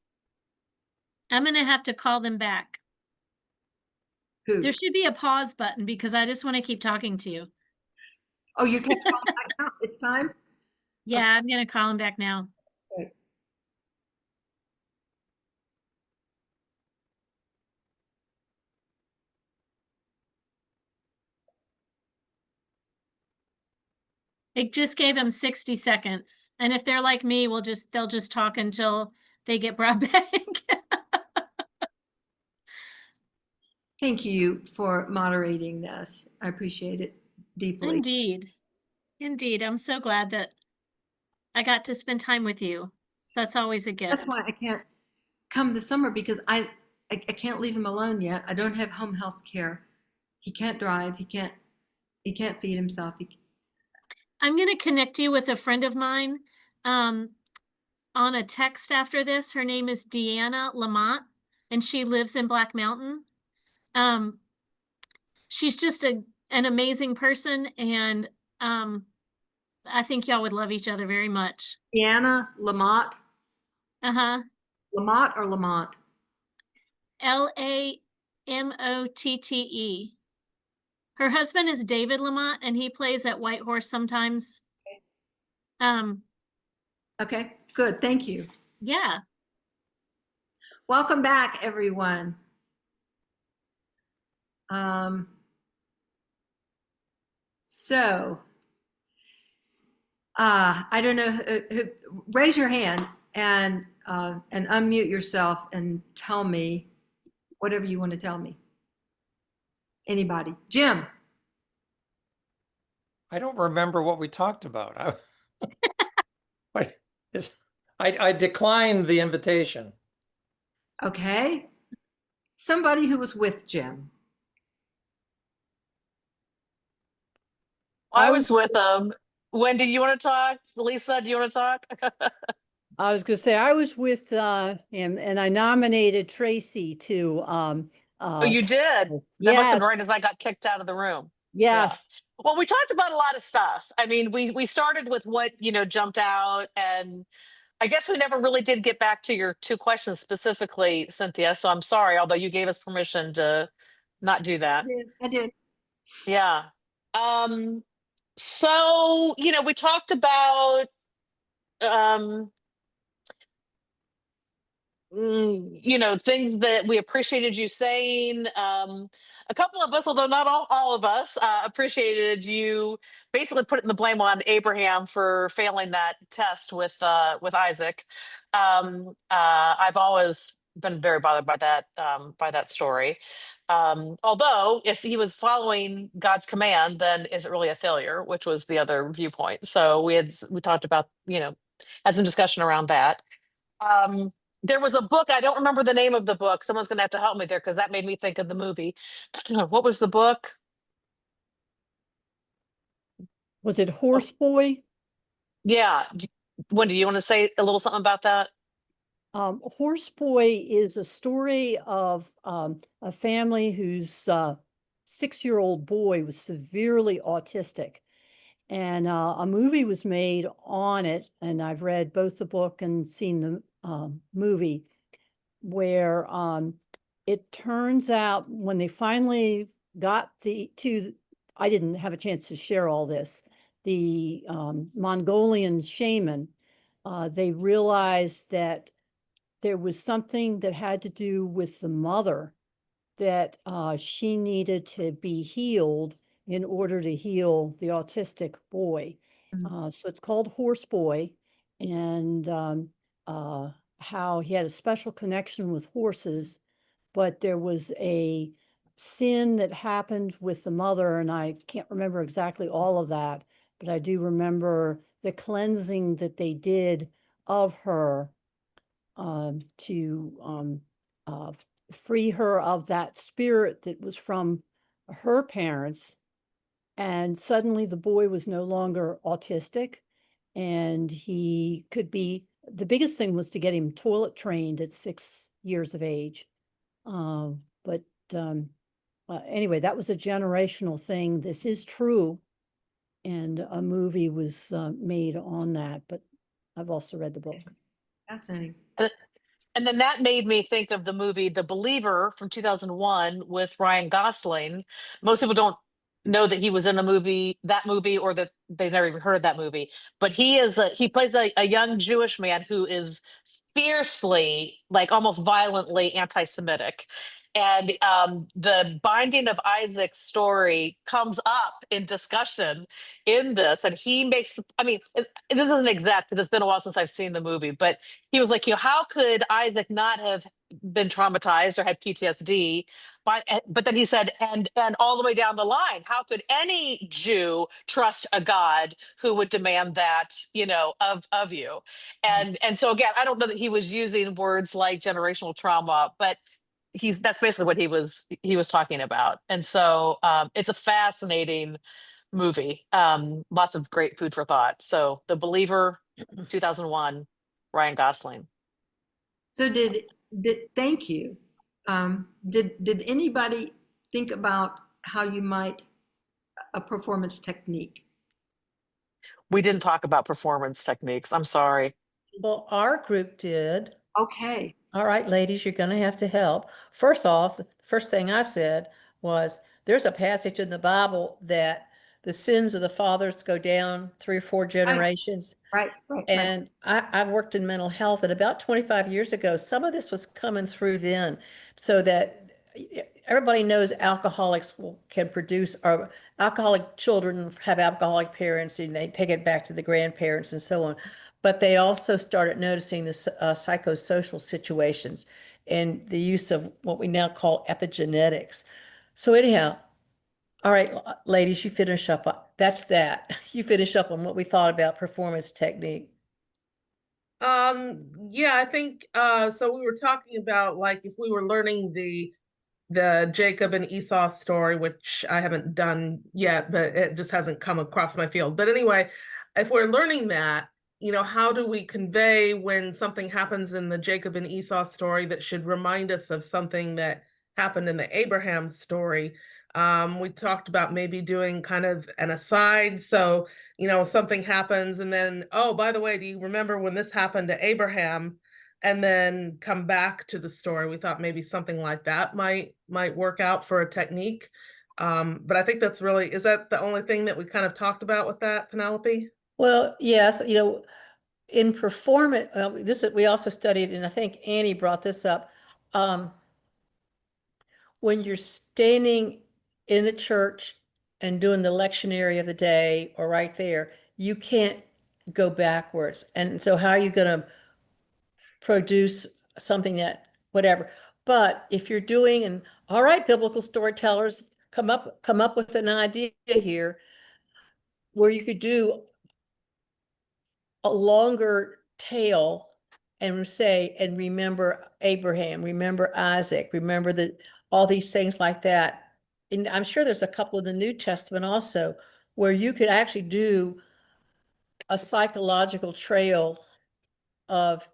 I'm going to have to call them back. Who? There should be a pause button because I just want to keep talking to you. Oh, you can't call back now? It's time? Yeah, I'm going to call them back now. Okay. It just gave them 60 seconds. And if they're like me, they'll just talk until they get brought back. Thank you for moderating this. I appreciate it deeply. Indeed. Indeed. I'm so glad that I got to spend time with you. That's always a gift. That's why I can't come this summer, because I can't leave him alone yet. I don't have home health care. He can't drive. He can't feed himself. I'm going to connect you with a friend of mine on a text after this. Her name is Deanna Lamont, and she lives in Black Mountain. She's just an amazing person, and I think y'all would love each other very much. Deanna Lamont. Uh-huh. Lamont or Lamont? Lamotte. Her husband is David Lamont, and he plays at White Horse sometimes. Okay, good. Thank you. Yeah. Welcome back, everyone. So, I don't know, raise your hand and unmute yourself and tell me whatever you want to tell me. Anybody? Jim? I don't remember what we talked about. I declined the invitation. Okay. Somebody who was with Jim. I was with them. Wendy, you want to talk? Lisa, do you want to talk? I was gonna say, I was with him and I nominated Tracy to Oh, you did? That must have yes, been right as I got kicked out of the room. yes. Well, we talked about a lot of stuff. I mean, we started with what, jumped out, and I guess we never really did get back to your two questions specifically, Cynthia. So I'm sorry, although you gave us permission to not do that. I did. Yeah. So, we talked about um things that we appreciated you saying. A couple of us, although not all of us, appreciated you basically putting the blame on Abraham for failing that test with Isaac. I've always been very bothered by that story. Although if he was following God's command, then is it really a failure? Which was the other viewpoint. So we talked about, had some discussion around that. Um, there was a book, I don't remember the name of the book. Someone's gonna have to help me there because that made me think of the movie. What was the book? Was it Horse Boy? Yeah. Wendy, do you want to say a little something about that? Horse Boy is a story of a family whose 6-year-old boy was severely autistic. And a movie was made on it, and I've read both the book and seen the movie, where it turns out when they finally got I didn't have a chance to share all this, the Mongolian shaman, they realized that there was something that had to do with the mother, that she needed to be healed in order to heal the autistic boy. So it's called Horse Boy, and how he had a special connection with horses, but there was a sin that happened with the mother, and I can't remember exactly all of that, but I do remember the cleansing that they did of her to free her of that spirit that was from her parents. And suddenly the boy was no longer autistic, and he could be, the biggest thing was to get him toilet trained at 6 years of age. But anyway, that was a generational thing. This is true. And a movie was made on that, but I've also read the book. Fascinating. And then that made me think of the movie The Believer from 2001 with Ryan Gosling. Most people don't know that he was in that movie, or that they've never even heard of that movie. But he plays a young Jewish man who is fiercely, like almost violently anti-Semitic. And the binding of Isaac's story comes up in discussion in this. And he makes, I mean, this isn't exact because it's been a while since I've seen the movie, but he was like, how could Isaac not have been traumatized or had PTSD? But then he said, and all the way down the line, how could any Jew trust a God who would demand that, of you? And so again, I don't know that he was using words like generational trauma, but that's basically what he was talking about. And so it's a fascinating movie. Lots of great food for thought. So The Believer, 2001, Ryan Gosling. So thank you. Did anybody think about how you might a performance technique? We didn't talk about performance techniques. I'm sorry. Well, our group did. Okay. All right, ladies, you're going to have to help. First off, the first thing I said was there's a passage in the Bible that the sins of the fathers go down 3 or 4 generations. Right. And I've worked in mental health, and about 25 years ago, some of this was coming through then, so that everybody knows alcoholics can produce, or alcoholic children have alcoholic parents, and they take it back to the grandparents and so on. But they also started noticing the psychosocial situations and the use of what we now call epigenetics. So anyhow, all right, ladies, you finish up. That's that. You finish up on what we thought about performance technique. Yeah, I think so we were talking about, like, if we were learning the Jacob and Esau story, which I haven't done yet, but it just hasn't come across my field. But anyway, if we're learning that, how do we convey when something happens in the Jacob and Esau story that should remind us of something that happened in the Abraham story? We talked about maybe doing kind of an aside. So, something happens and then, oh, by the way, do you remember when this happened to Abraham? And then come back to the story. We thought maybe something like that might work out for a technique. But I think that's really, is that the only thing that we kind of talked about with that, Penelope? Well, yes, in performance, we also studied, and I think Annie brought this up. When you're standing in the church and doing the lectionary of the day or right there, you can't go backwards. And so how are you going to produce something that, whatever? But if you're doing, and all right, biblical storytellers, come up with an idea here where you could do a longer tale and say, and remember Abraham, remember Isaac, remember all these things like that. And I'm sure there's a couple in the New Testament also where you could actually do a psychological trail of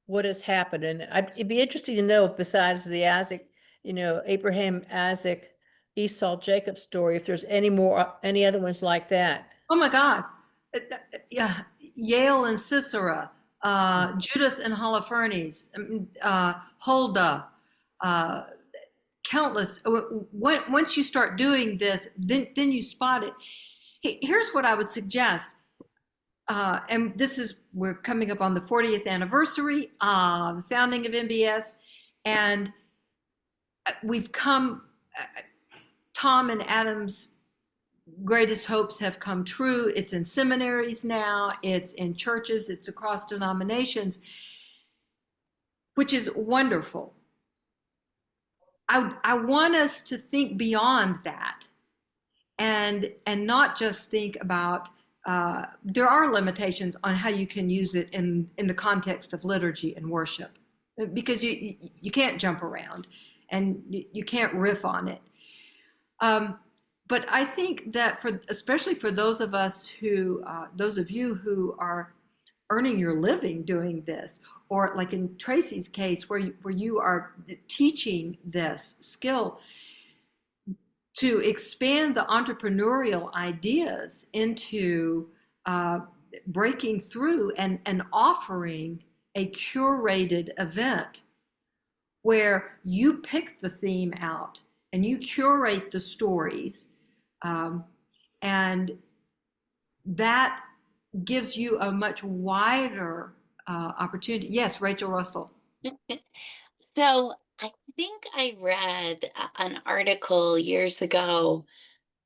what has happened. And it'd be interesting to know, besides the Isaac, Abraham, Isaac, Esau, Jacob story, if there's any other ones like that. Oh my God. Yeah. Yale and Sisera, Judith and Holofernes, Huldah, countless. Once you start doing this, then you spot it. Here's what I would suggest. And we're coming up on the 40th anniversary, the founding of MBS, and we've come, Tom and Adam's greatest hopes have come true. It's in seminaries now, it's in churches, it's across denominations, which is wonderful. I want us to think beyond that and not just think about, there are limitations on how you can use it in the context of liturgy and worship, because you can't jump around and you can't riff on it. But I think that especially for those of you who are earning your living doing this, or like in Tracy's case, where you are teaching this skill, to expand the entrepreneurial ideas into breaking through and offering a curated event where you pick the theme out and you curate the stories, and that gives you a much wider opportunity. Yes, Rachel Russell. So I think I read an article years ago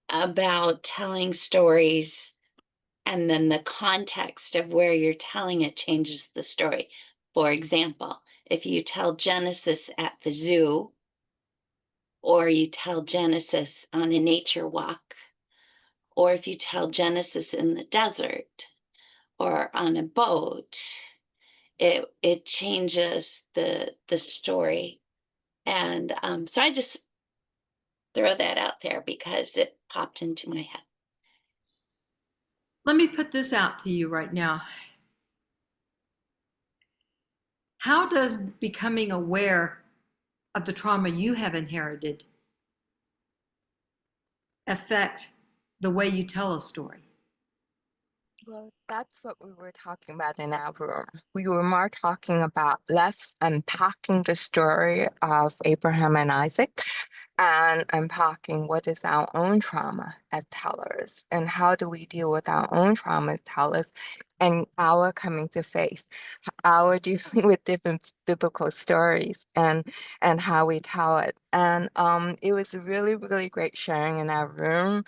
about telling stories, and then the context of where you're telling it changes the story. For example, if you tell Genesis at the zoo, or you tell Genesis on a nature walk, or if you tell Genesis in the desert or on a boat, it changes the story. And so I just throw that out there because it popped into my head. Let me put this out to you right now. How does becoming aware of the trauma you have inherited affect the way you tell a story? Well, that's what we were talking about in our room. We were more talking about less unpacking the story of Abraham and Isaac and unpacking what is our own trauma as tellers and how do we deal with our own trauma as tellers and our coming to faith, our dealing with different biblical stories and how we tell it. And it was really, really great sharing in our room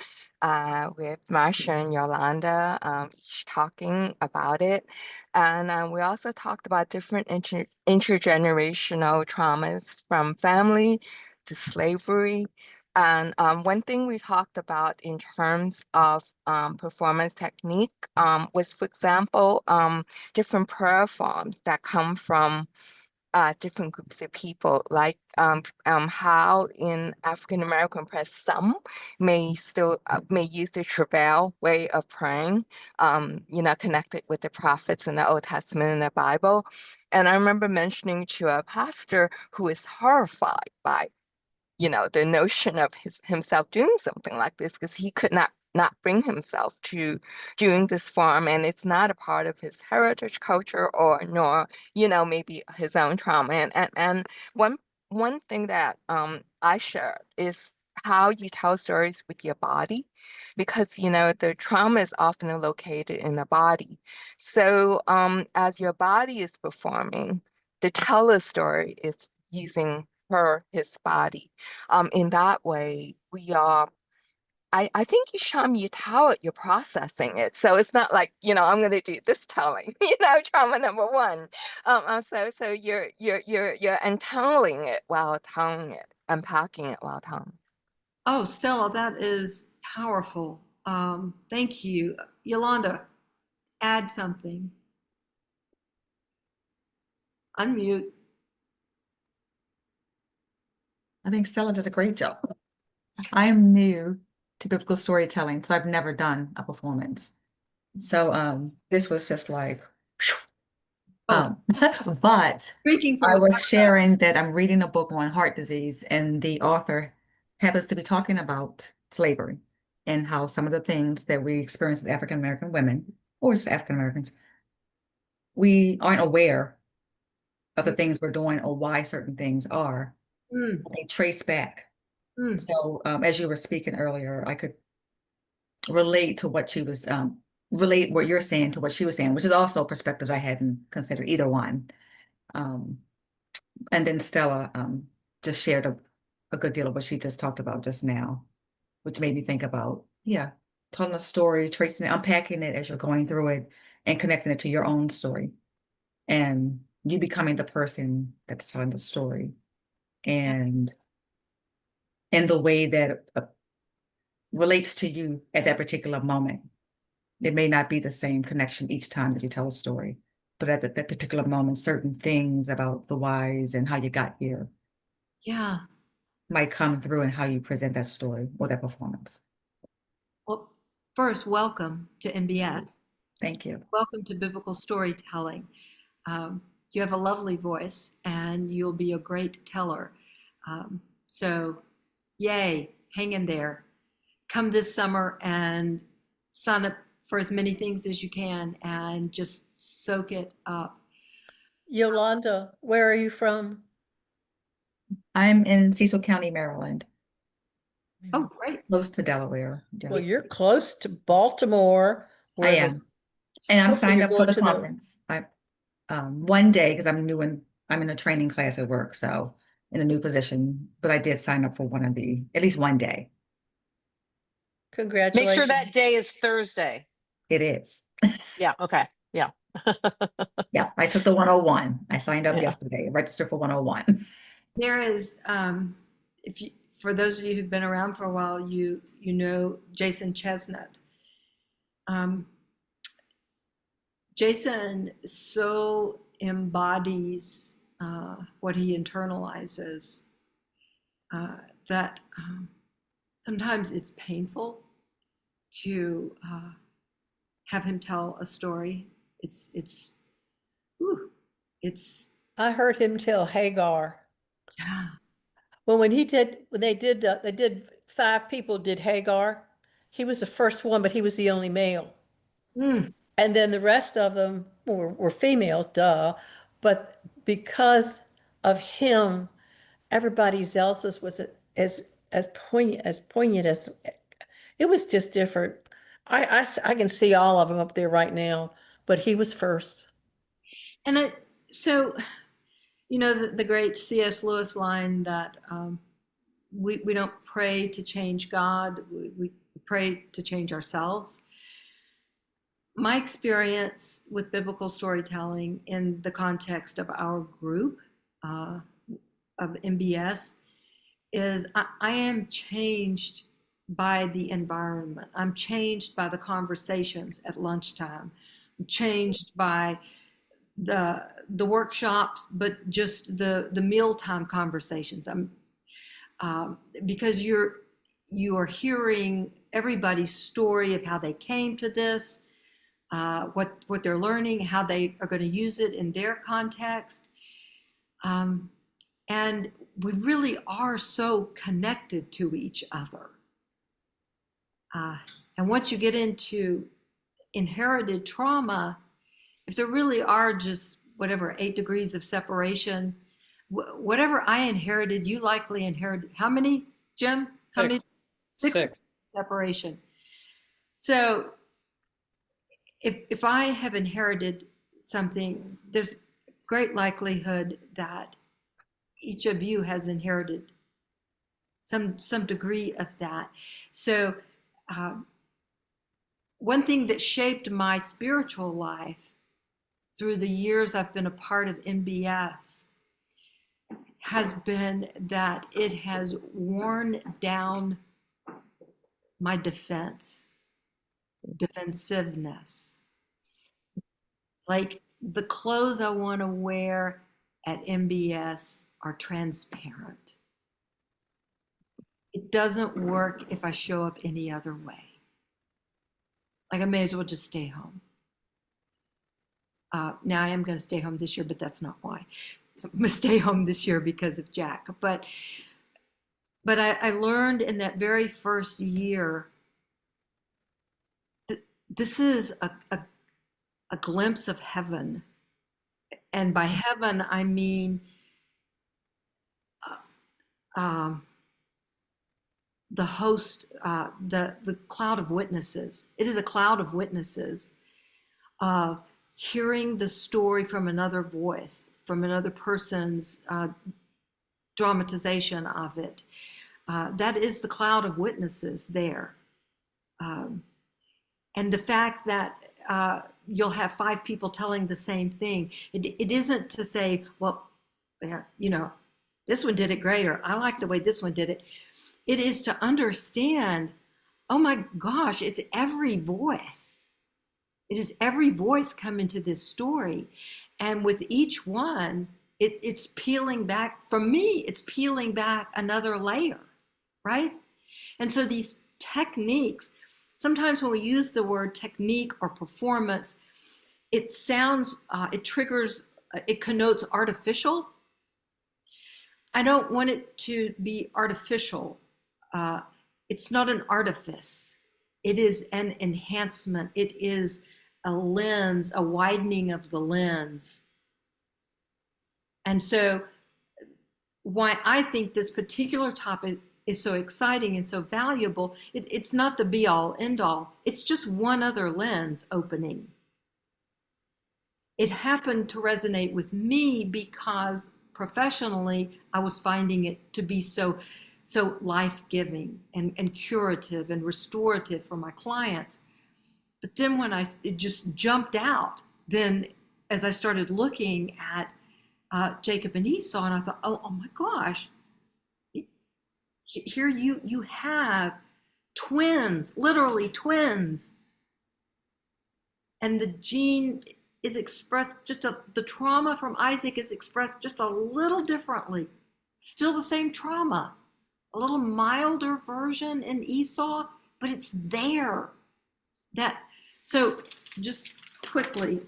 with Marcia and Yolanda, each talking about it. And we also talked about different intergenerational traumas from family to slavery. And one thing we talked about in terms of performance technique was, for example, different prayer forms that come from different groups of people, like how in African American press, some may still may use the travail way of praying, connected with the prophets in the Old Testament and the Bible. And I remember mentioning to a pastor who is horrified by the notion of himself doing something like this, because he could not bring himself to doing this form, and it's not a part of his heritage culture, or nor maybe his own trauma. And one thing that I share is how you tell stories with your body, because the trauma is often located in the body. So as your body is performing, the teller story is using his body. In that way, we are. I think each time you tell it, you're processing it. So it's not like, I'm going to do this telling, trauma number one. So you're untangling it while telling it, unpacking it while telling. Oh, Stella, that is powerful. Thank you. Yolanda, add something. Unmute. I think Stella did a great job. I am new to biblical storytelling, so I've never done a performance. So this was just like, Oh, but speaking from I the was sharing that I'm reading a book on heart disease, and the author happens to be talking about slavery and how some of the things that we experience as African American women, or just African Americans, we aren't aware of the things we're doing or why certain things are. Mm, They trace back. mm. So as you were speaking earlier, I could relate to what she was relate what you're saying to what she was saying, which is also perspectives I hadn't considered either one. Um, and then Stella just shared a good deal of what she just talked about just now, which made me think about, yeah, telling a story, tracing it, unpacking it as you're going through it, and connecting it to your own story, and you becoming the person that's telling the story, and in the way that relates to you at that particular moment. It may not be the same connection each time that you tell a story, but at that particular moment, certain things about the whys and how you got here Yeah. might come through in how you present that story or that performance. Well, first, welcome to MBS. Thank you. Welcome to Biblical Storytelling. You have a lovely voice and you'll be a great teller. So, yay, hang in there. Come this summer and sign up for as many things as you can and just soak it up. Yolanda, where are you from? I'm in Cecil County, Maryland, Oh, great. close to Delaware. Yeah, Well, you're close to Baltimore, I where the am. And I'm hopefully signed you're up for going the to the conference. One day, because I'm in a training class at work, so in a new position, but I did sign up for at least one day. Make sure congratulations. that day is Thursday. It is. Yeah. Okay. Yeah. Yeah, I took the 101. I signed up Yeah. yesterday, registered for 101. There is, for those of you who've been around for a while, you know Jason Chestnut. Jason so embodies what he internalizes that sometimes it's painful to have him tell a story. Whew, it's I heard him tell Hagar. yeah. Well, when they did 5 people did Hagar. He was the first one, but he was the only male. Mm, And then the rest of them were female, duh. But because of him, everybody else's was as poignant as it was just different. I can see all of them up there right now, but he was first. and so the great C.S. Lewis line that we don't pray to change God, we pray to change ourselves. My experience with biblical storytelling in the context of our group of MBS is I am changed by the environment. I'm changed by the conversations at lunchtime. I'm changed by the workshops, but just the mealtime conversations. Because you are hearing everybody's story of how they came to this, what they're learning, how they are going to use it in their context. And we really are so connected to each other. And once you get into inherited trauma, if there really are just whatever 8 degrees of separation, whatever I inherited, you likely inherited. How many, Jim? How many? 6 Six. separation. So if I have inherited something, there's great likelihood that each of you has inherited some degree of that. So one thing that shaped my spiritual life through the years I've been a part of MBS has been that it has worn down my defensiveness. Like the clothes I want to wear at MBS are transparent. It doesn't work if I show up any other way. Like I may as well just stay home. Now I am going to stay home this year, but that's not why. I'm going to stay home this year because of Jack. But I learned in that very first year that this is a glimpse of heaven. And by heaven, I mean the host, the cloud of witnesses. It is a cloud of witnesses of hearing the story from another voice, from another person's dramatization of it. That is the cloud of witnesses there. And the fact that you'll have 5 people telling the same thing, it isn't to say, well, you know, this one did it great, or I like the way this one did it. It is to understand, oh my gosh, it's every voice. It is every voice come into this story. And with each one, it's peeling back, for me, it's peeling back another layer, right? And so these techniques, sometimes when we use the word technique or performance, it sounds, it triggers, it connotes artificial. I don't want it to be artificial. It's not an artifice. It is an enhancement. It is a lens, a widening of the lens. And so why I think this particular topic is so exciting and so valuable, it's not the be all end all. It's just one other lens opening. It happened to resonate with me because professionally, I was finding it to be so life-giving and curative and restorative for my clients. But then when it just jumped out, then as I started looking at Jacob and Esau, and I thought, oh my gosh, here you have twins, literally twins. And the gene is expressed the trauma from Isaac is expressed just a little differently. Still the same trauma, a little milder version in Esau, but it's there. So just quickly,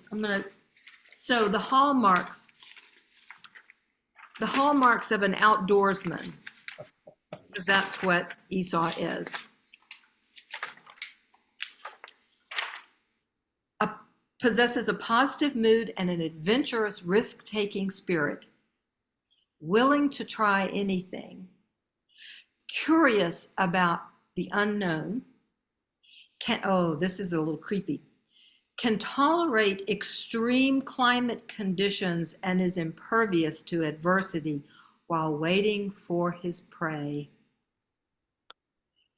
so the hallmarks of an outdoorsman, because that's what Esau is. Possesses a positive mood and an adventurous, risk-taking spirit, willing to try anything, curious about the unknown, this is a little creepy, can tolerate extreme climate conditions and is impervious to adversity while waiting for his prey,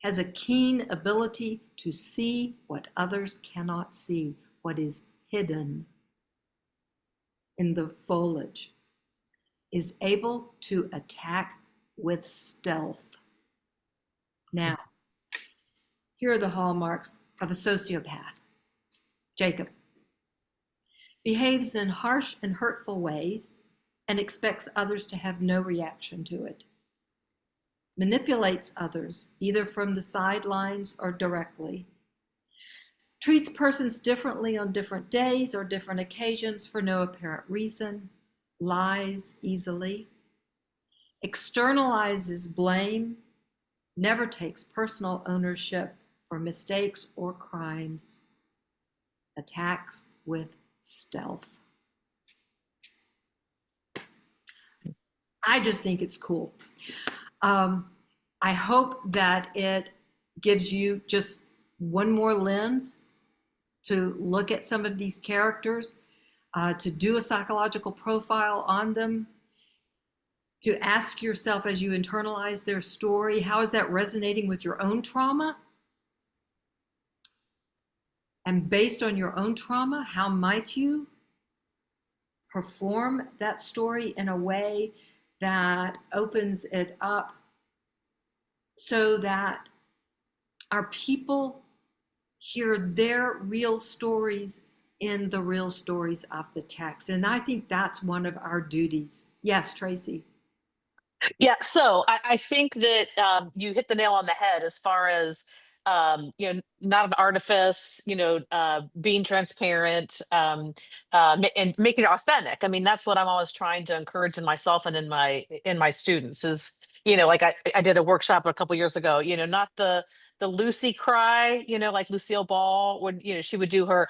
has a keen ability to see what others cannot see, what is hidden in the foliage, is able to attack with stealth. Now, here are the hallmarks of a sociopath. Jacob behaves in harsh and hurtful ways and expects others to have no reaction to it. Manipulates others, either from the sidelines or directly. Treats persons differently on different days or different occasions for no apparent reason. Lies easily. externalizes blame, never takes personal ownership for mistakes or crimes, attacks with stealth. I just think it's cool. I hope that it gives you just one more lens to look at some of these characters, to do a psychological profile on them, to ask yourself as you internalize their story, how is that resonating with your own trauma? And based on your own trauma, how might you perform that story in a way that opens it up so that our people hear their real stories in the real stories of the text. And I think that's one of our duties. Yes, Tracy. Yeah, so I think that you hit the nail on the head as far as not an artifice, being transparent, and making it authentic. I mean, that's what I'm always trying to encourage in myself and in my students is, like I did a workshop a couple years ago, not the Lucy cry, like Lucille Ball would, she would do her.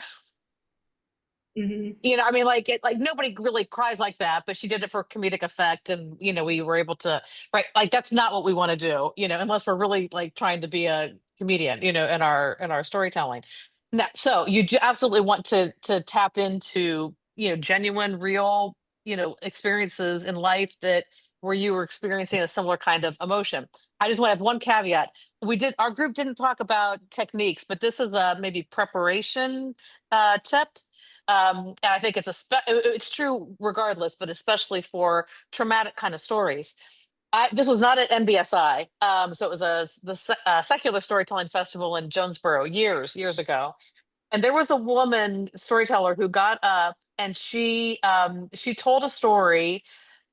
Mm-hmm. I mean, like nobody really cries like that, but she did it for comedic effect, and we were able to, right? Like that's not what we want to do, unless we're really like trying to be a comedian, in our storytelling. So you do absolutely want to tap into genuine, real, experiences in life that where you were experiencing a similar kind of emotion. I just want to have one caveat. Our group didn't talk about techniques, but this is a maybe preparation tip. And I think it's true regardless, but especially for traumatic kind of stories. This was not at NBSI, so it was the secular storytelling festival in Jonesboro years ago, and there was a woman storyteller who got up and she told a story.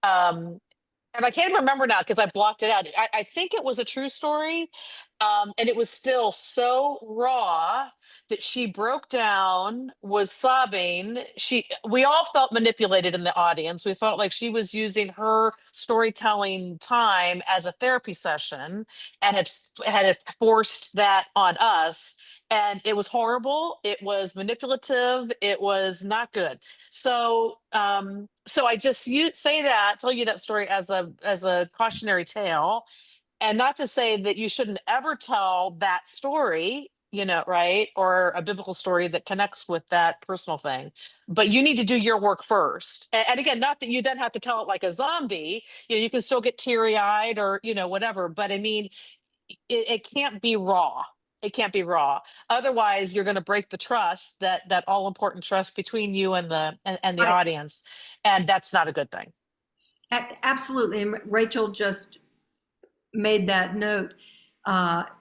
Um, and I can't even remember now because I blocked it out. I think it was a true story. And it was still so raw that she broke down, was sobbing. We all felt manipulated in the audience. We felt like she was using her storytelling time as a therapy session and had forced that on us. And it was horrible. It was manipulative. It was not good. So, so I just tell you that story as a cautionary tale, and not to say that you shouldn't ever tell that story, right, or a biblical story that connects with that personal thing. But you need to do your work first. And again, not that you then have to tell it like a zombie. You can still get teary eyed or whatever. But I mean, it can't be raw. It can't be raw. Otherwise, you're going to break the trust, that all important trust between you and the Right. audience, and that's not a good thing. Absolutely. And Rachel just made that note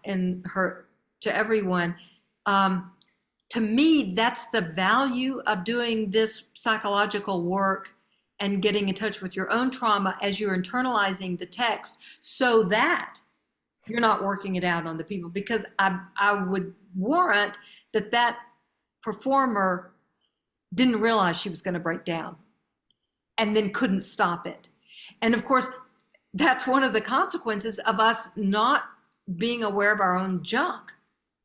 in her to everyone. To me, that's the value of doing this psychological work and getting in touch with your own trauma as you're internalizing the text, so that you're not working it out on the people. Because I would warrant that performer didn't realize she was going to break down and then couldn't stop it. And of course, that's one of the consequences of us not being aware of our own junk.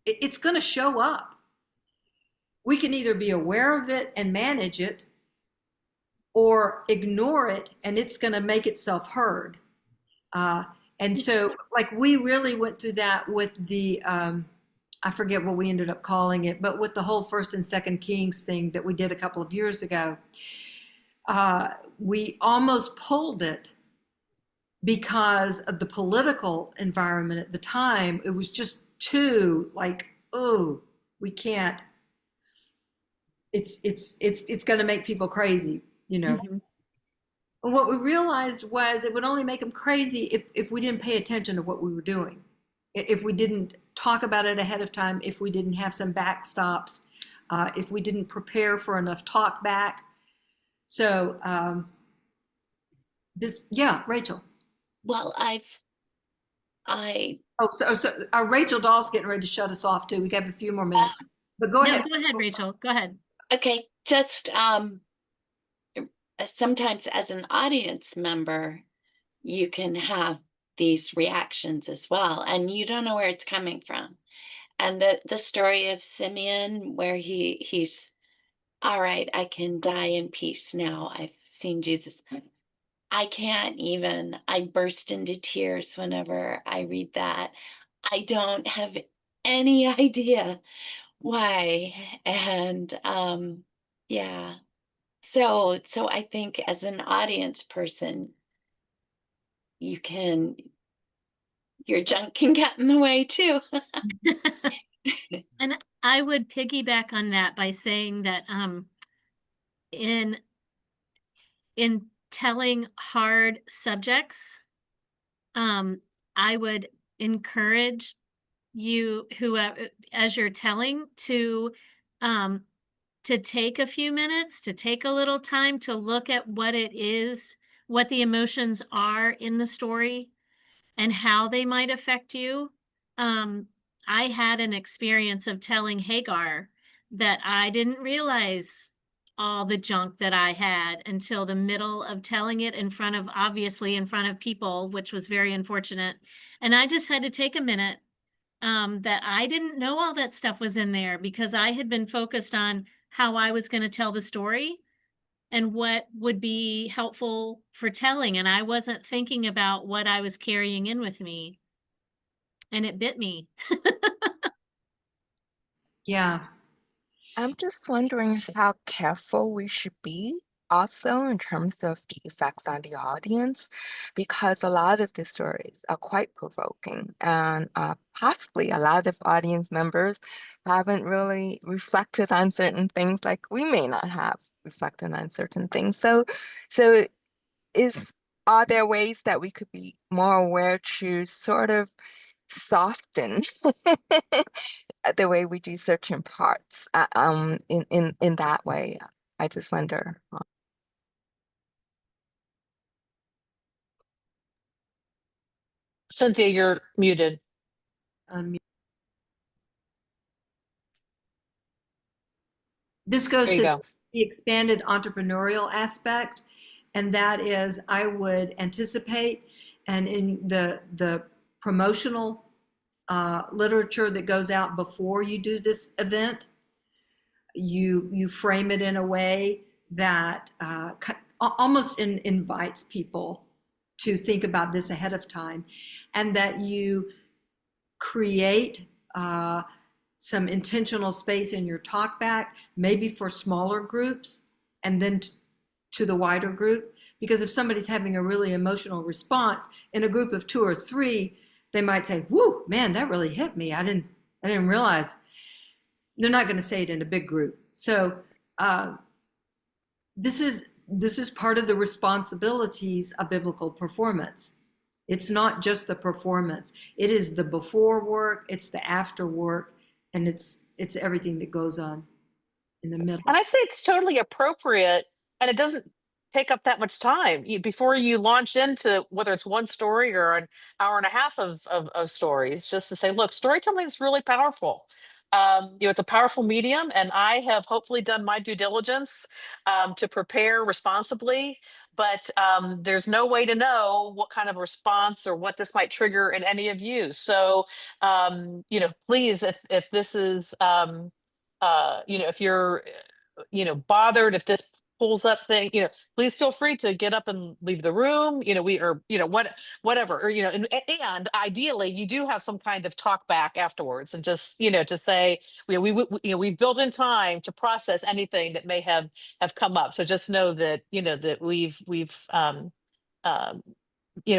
It's going to show up. We can either be aware of it and manage it, or ignore it and it's going to make itself heard. And so, like, we really went through that with the, I forget what we ended up calling it, but with the whole 1st and 2nd Kings thing that we did a couple of years ago, we almost pulled it because of the political environment at the time. It was just too like, oh, we can't. It's going to make people crazy, Mm-hmm. And what we realized was it would only make them crazy if we didn't pay attention to what we were doing, if we didn't talk about it ahead of time, if we didn't have some backstops, if we didn't prepare for enough talk back. So Rachel. Well, So Rachel Dahl's getting ready to shut us off too. We have a few more minutes, but go ahead. Go ahead, Rachel. Go ahead. Okay, just sometimes as an audience member, you can have these reactions as well, and you don't know where it's coming from. And the story of Simeon, where he's all right, I can die in peace now. I've seen Jesus. I can't even. I burst into tears whenever I read that. I don't have any idea why. And yeah. So I think as an audience person, you can your junk can get in the way too. And I would piggyback on that by saying that in in telling hard subjects, I would encourage you who as you're telling to take a few minutes, to take a little time to look at what it is, what the emotions are in the story and how they might affect you. I had an experience of telling Hagar that I didn't realize all the junk that I had until the middle of telling it in front of, obviously in front of people, which was very unfortunate. And I just had to take a minute that I didn't know all that stuff was in there because I had been focused on how I was going to tell the story and what would be helpful for telling. And I wasn't thinking about what I was carrying in with me. And it bit me. Yeah. I'm just wondering how careful we should be also in terms of the effects on the audience, because a lot of the stories are quite provoking, and possibly a lot of audience members haven't really reflected on certain things like we may not have reflected on certain things. So are there ways that we could be more aware to sort of soften the way we do certain parts in that way? I just wonder. Cynthia, you're muted. This goes There you to go. the expanded entrepreneurial aspect, and that is I would anticipate, and in the promotional literature that goes out before you do this event, you frame it in a way that almost invites people to think about this ahead of time, and that you create some intentional space in your talk back, maybe for smaller groups and then to the wider group. Because if somebody's having a really emotional response in a group of 2 or 3, they might say, "Whoo, man, that really hit me. I didn't realize." They're not going to say it in a big group. So this is part of the responsibilities of biblical performance. It's not just the performance. It is the before work, it's the after work, and it's everything that goes on in the middle. And I say it's totally appropriate, and it doesn't take up that much time before you launch into whether it's one story or an hour and a half of stories, just to say, look, storytelling is really powerful. It's a powerful medium, and I have hopefully done my due diligence to prepare responsibly. But there's no way to know what kind of response or what this might trigger in any of you. So, please, if this is, if you're bothered, if this pulls up thing, please feel free to get up and leave the room, whatever, or, and ideally you do have some kind of talk back afterwards and just, to say, we built in time to process anything that may have come up. So just know that, that we've,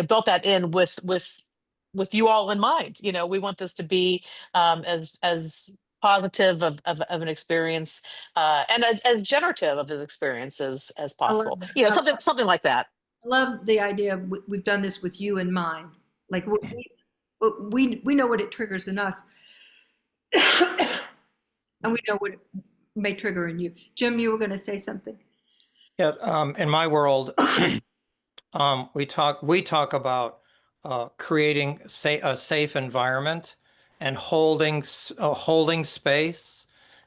built that in with you all in mind. We want this to be as positive of an experience and as generative of his experiences as possible. Something like that. I love the idea of we've done this with you in mind. Like we know what it triggers in us, and we know what it may trigger in you. Jim, you were going to say something. Yeah, in my world, we talk about creating a safe environment and holding space,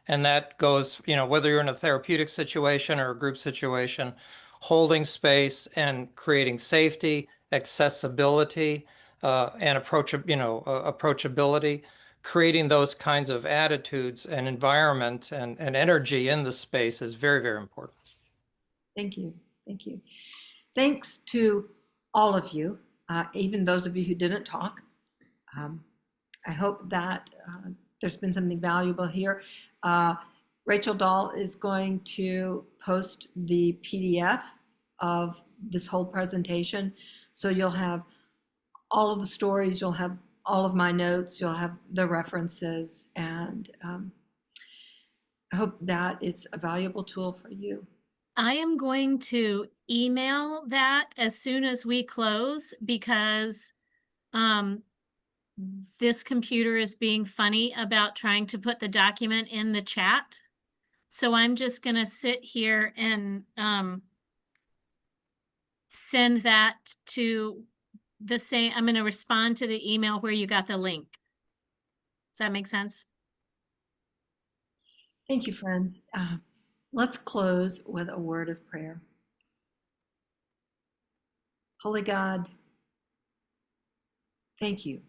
and that goes, whether you're in a therapeutic situation or a group situation, holding space and creating safety accessibility, and approachability. Creating those kinds of attitudes and environment and energy in the space is very, very important. Thank you. Thank you. Thanks to all of you, even those of you who didn't talk. I hope that there's been something valuable here. Rachel Dahl is going to post the PDF of this whole presentation. So you'll have all of the stories, you'll have all of my notes, you'll have the references, and I hope that it's a valuable tool for you. I am going to email that as soon as we close because this computer is being funny about trying to put the document in the chat. So I'm just going to sit here and send that to the same. I'm going to respond to the email where you got the link. Does that make sense? Thank you, friends. Let's close with a word of prayer. Holy God, thank you.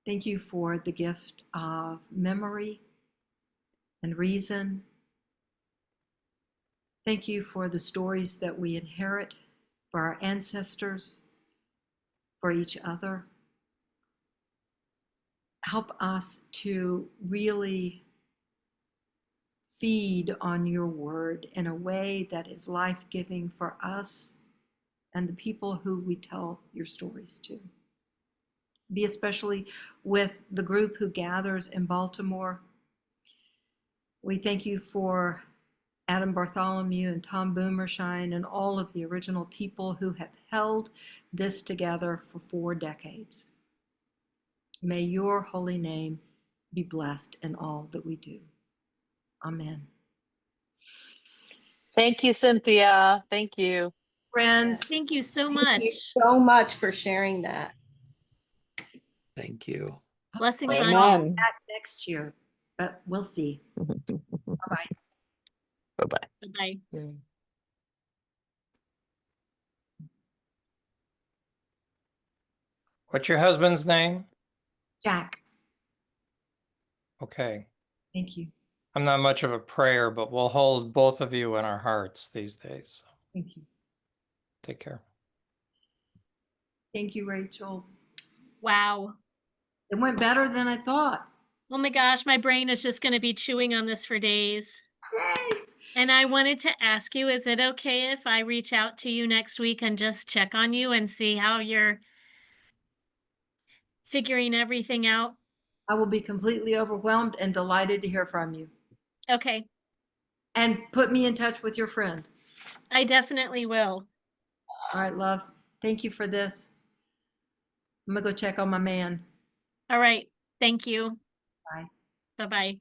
Thank you for the gift of memory and reason. Thank you for the stories that we inherit, for our ancestors, for each other. Help us to really feed on your word in a way that is life-giving for us and the people who we tell your stories to. Be especially with the group who gathers in Baltimore. We thank you for Adam Bartholomew and Tom Boomershine and all of the original people who have held this together for 4 decades. May your holy name be blessed in all that we do. Amen. Thank you, Cynthia. Thank you. Friends, Thank you so Thank you much. so much for sharing that. Thank you. Blessings on you. Amen. back next year, but we'll see. Bye-bye. Bye-bye. Bye-bye. What's your husband's name? Jack, Okay. thank you. I'm not much of a prayer, but we'll hold both of you in our hearts these days. So Thank you. take care. Thank you, Rachel. Wow. It went better than I thought. Oh my gosh, my brain is just going to be chewing on this for days. Yay! And I wanted to ask you, is it okay if I reach out to you next week and just check on you and see how you're figuring everything out? I will be completely overwhelmed and delighted to hear from you. Okay, And put me in touch with your friend. I definitely will. All right, love. Thank you for this. I'm going to go check on my man. All right, thank you. Bye. Bye-bye.